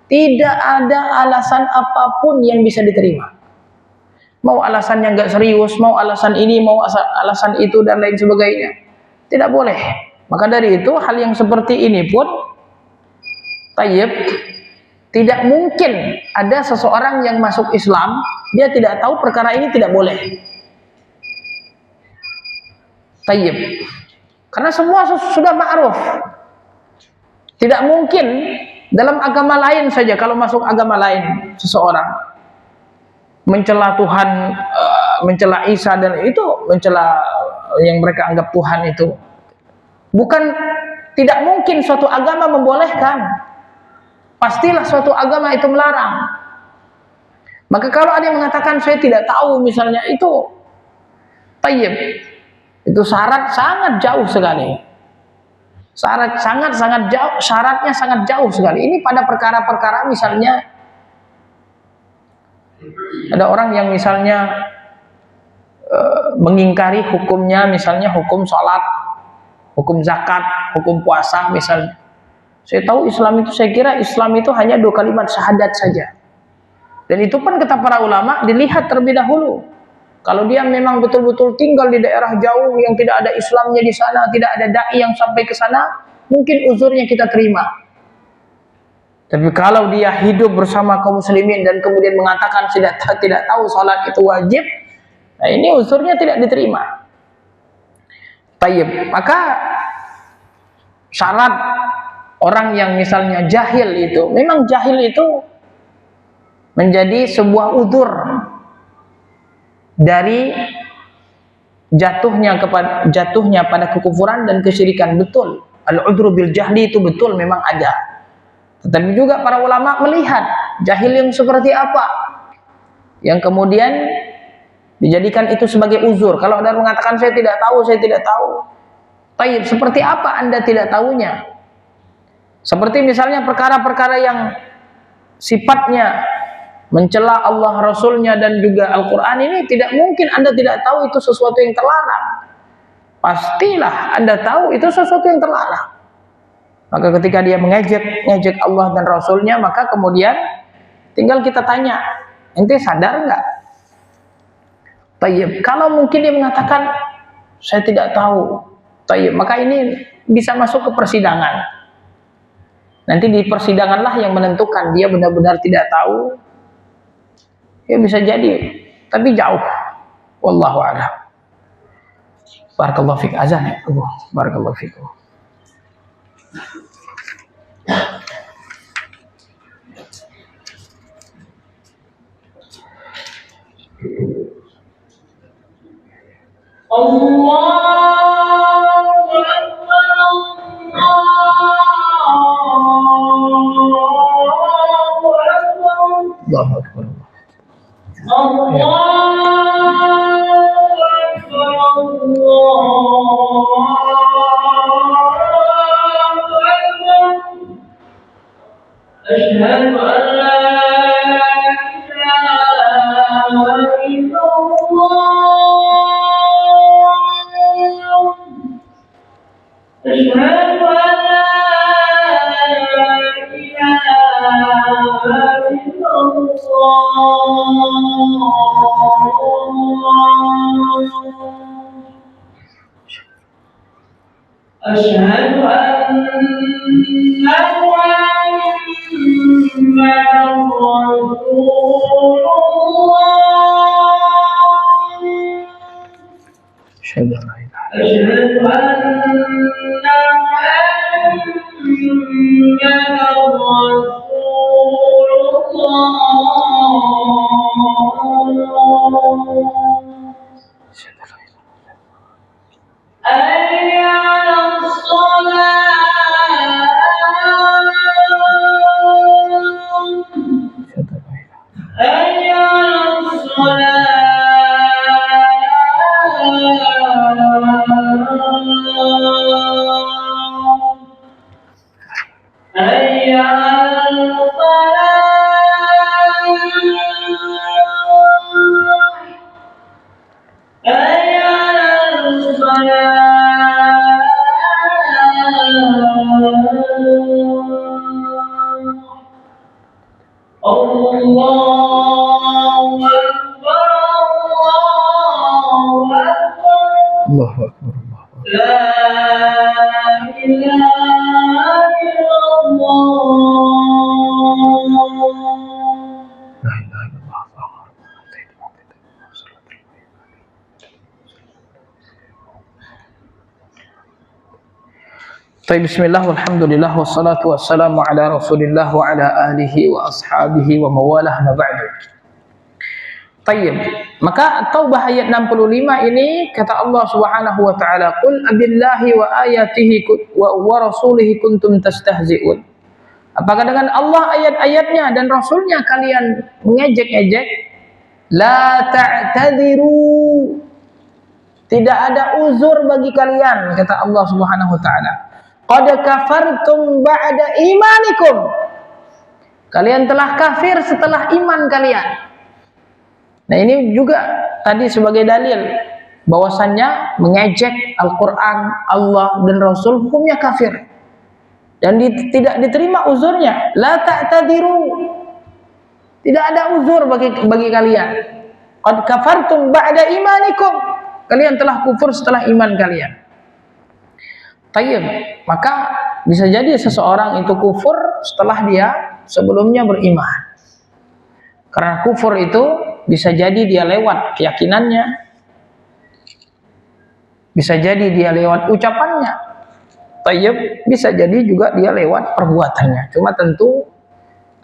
tidak ada alasan apapun yang bisa diterima. Mau alasan yang gak serius, mau alasan ini, mau alasan itu dan lain sebagainya, tidak boleh. Maka dari itu hal yang seperti ini pun, tayyib, tidak mungkin ada seseorang yang masuk Islam dia tidak tahu perkara ini tidak boleh. Tayyib, karena semua sudah ma'ruf. Tidak mungkin dalam agama lain saja, kalau masuk agama lain seseorang mencela Tuhan, mencela Isa dan itu mencela yang mereka anggap Tuhan itu. Bukan, tidak mungkin suatu agama membolehkan. Pastilah suatu agama itu melarang. Maka kalau ada yang mengatakan saya tidak tahu misalnya, itu tayyib, itu syarat sangat jauh sekali. Sangat jauh, syaratnya sangat jauh sekali. Ini pada perkara-perkara misalnya ada orang yang misalnya mengingkari hukumnya, misalnya hukum sholat, hukum zakat, hukum puasa misalnya. Saya tahu Islam itu, saya kira Islam itu hanya 2 kalimat syahadat saja. Dan itu pun kata para ulama dilihat terlebih dahulu. Kalau dia memang betul-betul tinggal di daerah jauh yang tidak ada Islamnya di sana, tidak ada dai yang sampai ke sana, mungkin uzurnya kita terima. Tapi kalau dia hidup bersama kaum muslimin dan kemudian mengatakan tidak tahu salat itu wajib, nah ini uzurnya tidak diterima. Tayyib. Maka syarat orang yang misalnya jahil itu, memang jahil itu menjadi sebuah uzur dari jatuhnya pada kekufuran dan kesyirikan. Betul, al-udhru bil jahli itu betul memang ada. Tetapi juga para ulama melihat jahil yang seperti apa yang kemudian dijadikan itu sebagai uzur. Kalau Anda mengatakan saya tidak tahu. Tayyib, seperti apa Anda tidak tahunya? Seperti misalnya perkara-perkara yang sifatnya mencela Allah, Rasulnya dan juga Al-Quran ini, tidak mungkin Anda tidak tahu itu sesuatu yang terlarang. Pastilah Anda tahu itu sesuatu yang terlarang. Maka ketika dia mengejek Allah dan Rasulnya, maka kemudian tinggal kita tanya, ente sadar nggak? Tayyib. Kalau mungkin dia mengatakan saya tidak tahu, tayyib, maka ini bisa masuk ke persidangan. Nanti di persidanganlah yang menentukan dia benar-benar tidak tahu. Ya bisa jadi, tapi jauh. Wallahu a'lam. Barakallahu fiik. Azan ya. Barakallahu fiik. Allahu Akbar, Allahu Akbar. Asyhadu an la ilaha illallah. Asyhadu an la ilaha illallah. Asyhadu anna Muhammadan Rasulullah. Asyhadu anna Muhammadan Rasulullah. Hayya 'alas shalah. Hayya 'alas shalah. Hayya 'alal falah. Hayya 'alal falah. Allahu Akbar, Allahu Akbar. Allahu Akbar. La ilaha illallah. La ilaha illallah. Bismillah, walhamdulillah, wassalatu wassalamu ala rasulillah wa ala alihi wa ashabihi wa mawalah ma ba'du. Tayyib. Maka Taubah ayat 65 ini kata Allah Subhanahu wa taala, "Qul abillahi wa ayatihi wa rasulihi kuntum tastahzi'un." Apakah dengan Allah, ayat-ayatnya dan rasulnya kalian mengejek-ejek? La ta'tadiru. Tidak ada uzur bagi kalian, kata Allah Subhanahu wa taala. Qad kafartum ba'da imanikum. Kalian telah kafir setelah iman kalian. Nah ini juga tadi sebagai dalil bahwasannya mengejek Al-Quran, Allah dan Rasul hukumnya kafir dan tidak diterima uzurnya. La ta'tadiru, tidak ada uzur bagi kalian. Qad kafartum ba'da imanikum, kalian telah kufur setelah iman kalian. Tayyib, maka bisa jadi seseorang itu kufur setelah dia sebelumnya beriman. Karena kufur itu bisa jadi dia lewat keyakinannya, bisa jadi dia lewat ucapannya, tayyib, bisa jadi juga dia lewat perbuatannya. Cuma tentu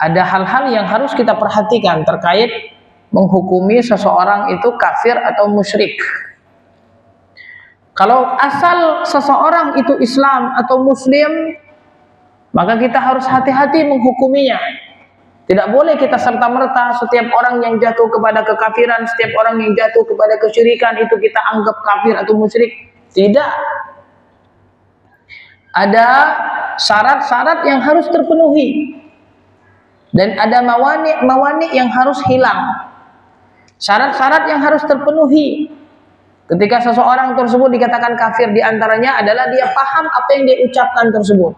ada hal-hal yang harus kita perhatikan terkait menghukumi seseorang itu kafir atau musyrik. Kalau asal seseorang itu Islam atau Muslim, maka kita harus hati-hati menghukuminya. Tidak boleh kita serta-merta setiap orang yang jatuh kepada kekafiran, setiap orang yang jatuh kepada kesyirikan itu kita anggap kafir atau musyrik. Tidak. Ada syarat-syarat yang harus terpenuhi. Dan ada mawani yang harus hilang. Syarat-syarat yang harus terpenuhi ketika seseorang tersebut dikatakan kafir, diantaranya adalah dia paham apa yang dia ucapkan tersebut.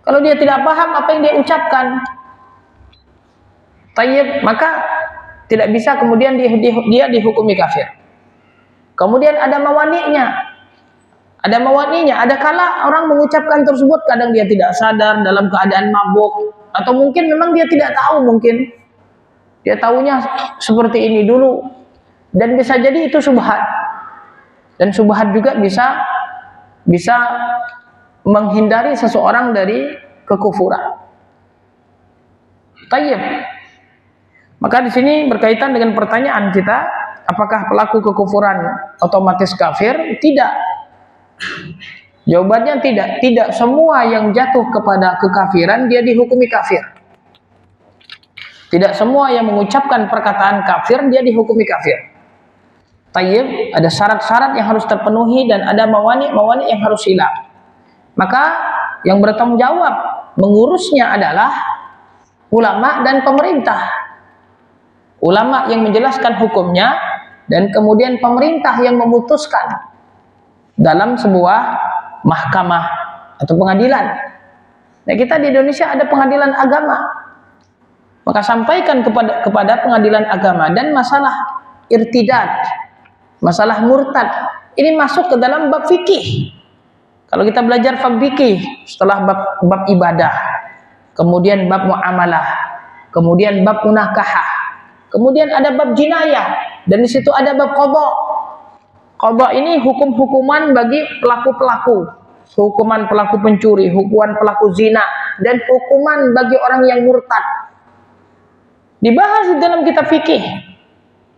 Kalau dia tidak paham apa yang dia ucapkan, tayyib, maka tidak bisa kemudian dia dihukumi kafir. Kemudian ada mawani'nya. Ada mawani'nya. Ada kala orang mengucapkan tersebut, kadang dia tidak sadar dalam keadaan mabuk, atau mungkin memang dia tidak tahu, mungkin dia tahunya seperti ini dulu, dan bisa jadi itu syubhat. Dan syubhat juga bisa menghindari seseorang dari kekufuran. Tayyib. Maka di sini berkaitan dengan pertanyaan kita, apakah pelaku kekufuran otomatis kafir? Tidak. Jawabannya tidak. Tidak semua yang jatuh kepada kekafiran dia dihukumi kafir. Tidak semua yang mengucapkan perkataan kafir dia dihukumi kafir. Tayyib, ada syarat-syarat yang harus terpenuhi dan ada mawani yang harus hilang. Maka yang bertanggung jawab mengurusnya adalah ulama dan pemerintah. Ulama yang menjelaskan hukumnya dan kemudian pemerintah yang memutuskan dalam sebuah mahkamah atau pengadilan. Nah, kita di Indonesia ada pengadilan agama. Maka sampaikan kepada pengadilan agama. Dan masalah irtidad, masalah murtad, ini masuk ke dalam bab fikih. Kalau kita belajar bab fikih, setelah bab ibadah, kemudian bab muamalah, kemudian bab munakahah, kemudian ada bab jinayah, dan di situ ada bab qadha. Qadha ini hukum-hukuman bagi pelaku-pelaku, hukuman pelaku pencuri, hukuman pelaku zina, dan hukuman bagi orang yang murtad. Dibahas di dalam kitab fikih.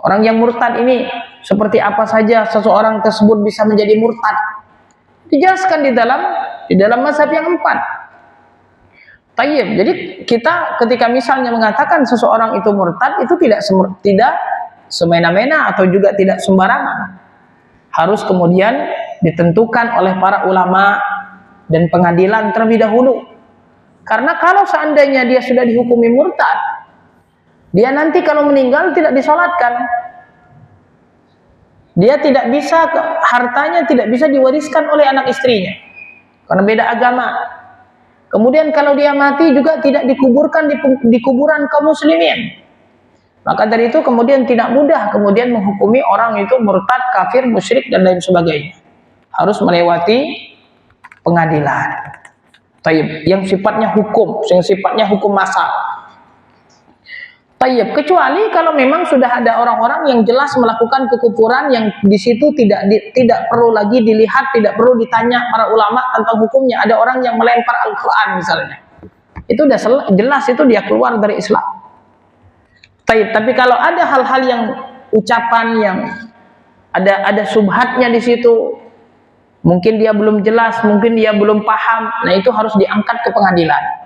Orang yang murtad ini seperti apa saja seseorang tersebut bisa menjadi murtad. Dijelaskan di dalam mazhab yang 4. Tayyib. Jadi kita ketika misalnya mengatakan seseorang itu murtad, itu tidak semena-mena atau juga tidak sembarangan. Harus kemudian ditentukan oleh para ulama dan pengadilan terlebih dahulu. Karena kalau seandainya dia sudah dihukumi murtad, dia nanti kalau meninggal tidak disolatkan. Dia tidak bisa, hartanya tidak bisa diwariskan oleh anak istrinya karena beda agama. Kemudian kalau dia mati juga tidak dikuburkan di kuburan kaum muslimin. Maka dari itu kemudian tidak mudah kemudian menghukumi orang itu murtad, kafir, musyrik dan lain sebagainya. Harus melewati pengadilan. Tayyib, yang sifatnya hukum masal. Tayyib, kecuali kalau memang sudah ada orang-orang yang jelas melakukan kekufuran yang di situ tidak perlu lagi dilihat, tidak perlu ditanya para ulama tentang hukumnya. Ada orang yang melempar Al-Quran misalnya, itu udah jelas itu dia keluar dari Islam. Tayyib, tapi kalau ada hal-hal yang ucapan yang ada subhatnya di situ, mungkin dia belum jelas, mungkin dia belum paham, nah itu harus diangkat ke pengadilan.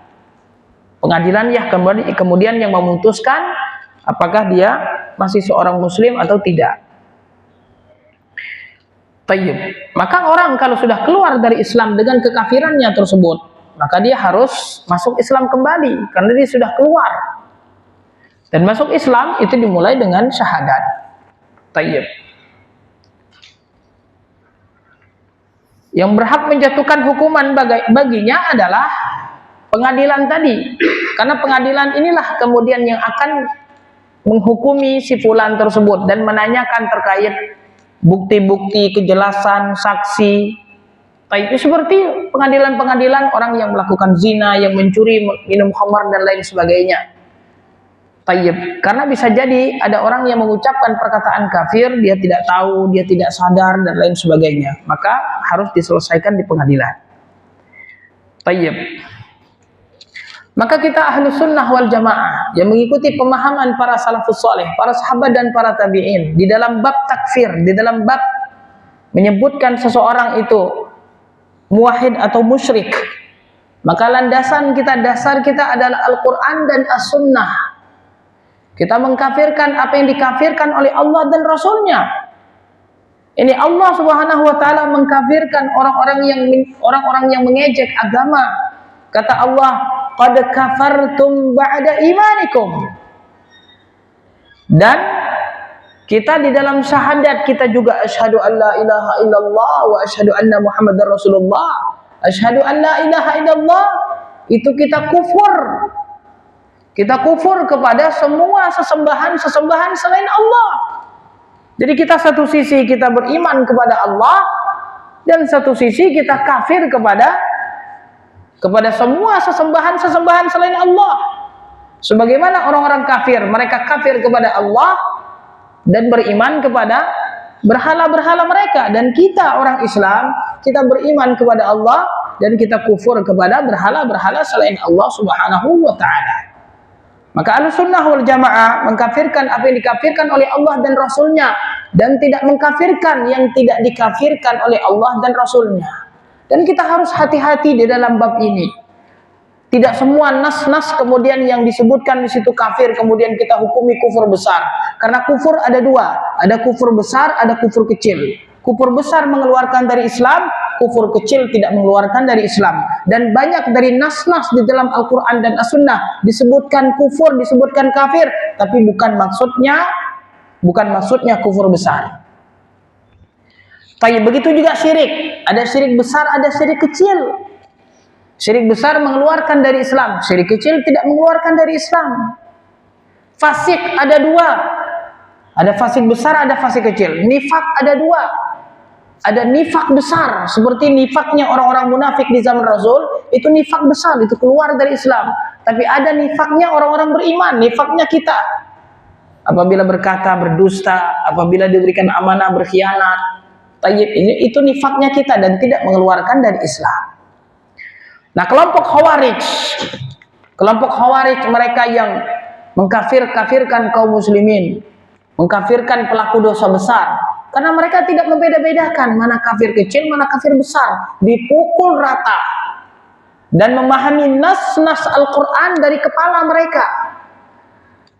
Pengadilan ya kemudian yang memutuskan apakah dia masih seorang muslim atau tidak. Tayyib. Maka orang kalau sudah keluar dari Islam dengan kekafirannya tersebut, maka dia harus masuk Islam kembali karena dia sudah keluar. Dan masuk Islam itu dimulai dengan syahadat. Tayyib. Yang berhak menjatuhkan hukuman baginya adalah pengadilan tadi. Karena pengadilan inilah kemudian yang akan menghukumi si fulan tersebut dan menanyakan terkait bukti-bukti, kejelasan, saksi. Itu seperti pengadilan-pengadilan orang yang melakukan zina, yang mencuri, minum khamar dan lain sebagainya. Karena bisa jadi ada orang yang mengucapkan perkataan kafir, dia tidak tahu, dia tidak sadar dan lain sebagainya, maka harus diselesaikan di pengadilan. Maka kita ahlu sunnah wal jamaah yang mengikuti pemahaman para salafus soleh, para sahabat dan para tabi'in di dalam bab takfir, di dalam bab menyebutkan seseorang itu muwahhid atau musyrik, maka landasan kita, dasar kita adalah Al-Quran dan As-Sunnah. Kita mengkafirkan apa yang dikafirkan oleh Allah dan Rasulnya. Ini Allah Subhanahu wa taala mengkafirkan orang-orang yang mengejek agama. Kata Allah, qad kafartum ba'da imanikum. Dan kita di dalam syahadat kita juga asyhadu an la ilaha illallah wa asyhadu anna Muhammadar Rasulullah. Asyhadu an la ilaha illallah, itu kita kufur. Kita kufur kepada semua sesembahan selain Allah. Jadi kita satu sisi kita beriman kepada Allah, dan satu sisi kita kafir kepada semua sesembahan selain Allah. Sebagaimana orang-orang kafir, mereka kafir kepada Allah dan beriman kepada berhala-berhala mereka. Dan kita orang Islam, kita beriman kepada Allah dan kita kufur kepada berhala-berhala selain Allah Subhanahu wa ta'ala. Maka Ahlussunnah wal Jamaah mengkafirkan apa yang dikafirkan oleh Allah dan Rasulnya, dan tidak mengkafirkan yang tidak dikafirkan oleh Allah dan Rasulnya. Dan kita harus hati-hati di dalam bab ini. Tidak semua nas-nas kemudian yang disebutkan di situ kafir kemudian kita hukumi kufur besar. Karena kufur ada dua, ada kufur besar, ada kufur kecil. Kufur besar mengeluarkan dari Islam, kufur kecil tidak mengeluarkan dari Islam. Dan banyak dari nas-nas di dalam Al-Quran dan As-Sunnah disebutkan kufur, disebutkan kafir, tapi bukan maksudnya kufur besar. Begitu juga syirik, ada syirik besar, ada syirik kecil. Syirik besar mengeluarkan dari Islam, syirik kecil tidak mengeluarkan dari Islam. Fasik ada dua, ada fasik besar, ada fasik kecil. Nifak ada dua, ada nifak besar seperti nifaknya orang-orang munafik di zaman Rasul, itu nifak besar, itu keluar dari Islam. Tapi ada nifaknya orang-orang beriman, nifaknya kita. Apabila berkata berdusta, apabila diberikan amanah berkhianat, itu nifaknya kita dan tidak mengeluarkan dari Islam. Nah, kelompok Khawarij mereka yang mengkafirkan kaum muslimin, mengkafirkan pelaku dosa besar, karena mereka tidak membeda-bedakan mana kafir kecil, mana kafir besar, dipukul rata dan memahami nas-nas Al-Quran dari kepala mereka,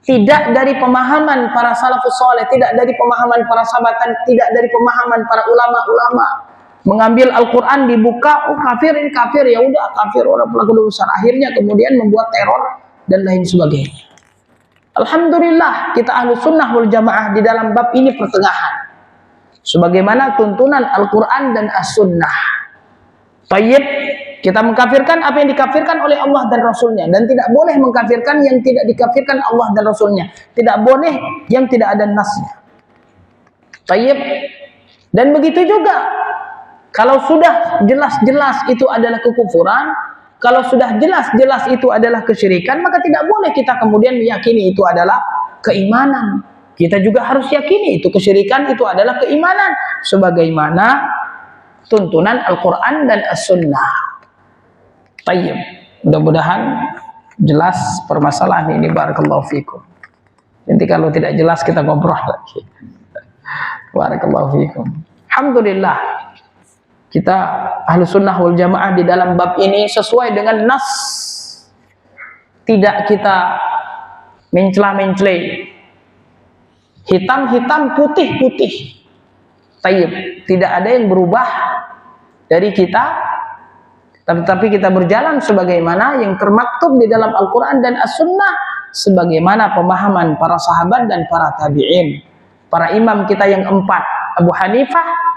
tidak dari pemahaman para salafus soleh, tidak dari pemahaman para sahabat, tidak dari pemahaman para ulama-ulama. Mengambil Al-Quran dibuka, oh kafir, ini kafir, ya udah kafir, orang pelaku dosa besar. Akhirnya kemudian membuat teror dan lain sebagainya. Alhamdulillah kita ahlu sunnah wal jamaah di dalam bab ini pertengahan, sebagaimana tuntunan Al-Quran dan As-Sunnah. Kita mengkafirkan apa yang dikafirkan oleh Allah dan Rasulnya, dan tidak boleh mengkafirkan yang tidak dikafirkan Allah dan Rasulnya. Tidak boleh yang tidak ada nasnya. Dan begitu juga kalau sudah jelas-jelas itu adalah kekufuran, kalau sudah jelas-jelas itu adalah kesyirikan, maka tidak boleh kita kemudian meyakini itu adalah keimanan. Kita juga harus yakini itu kesyirikan, itu adalah keimanan, sebagaimana tuntunan Al-Quran dan As-Sunnah. Mudah-mudahan jelas permasalahan ini. Barakallahu fikum. Nanti kalau tidak jelas kita ngobrol lagi. Barakallahu fikum. Alhamdulillah kita ahlu sunnah wal jamaah di dalam bab ini sesuai dengan nas, tidak kita mencela-mencela, hitam-hitam, putih-putih. Tidak ada yang berubah dari kita, tetapi kita berjalan sebagaimana yang termaktub di dalam Al-Quran dan As-Sunnah, sebagaimana pemahaman para sahabat dan para tabi'in, para imam kita yang empat, Abu Hanifah,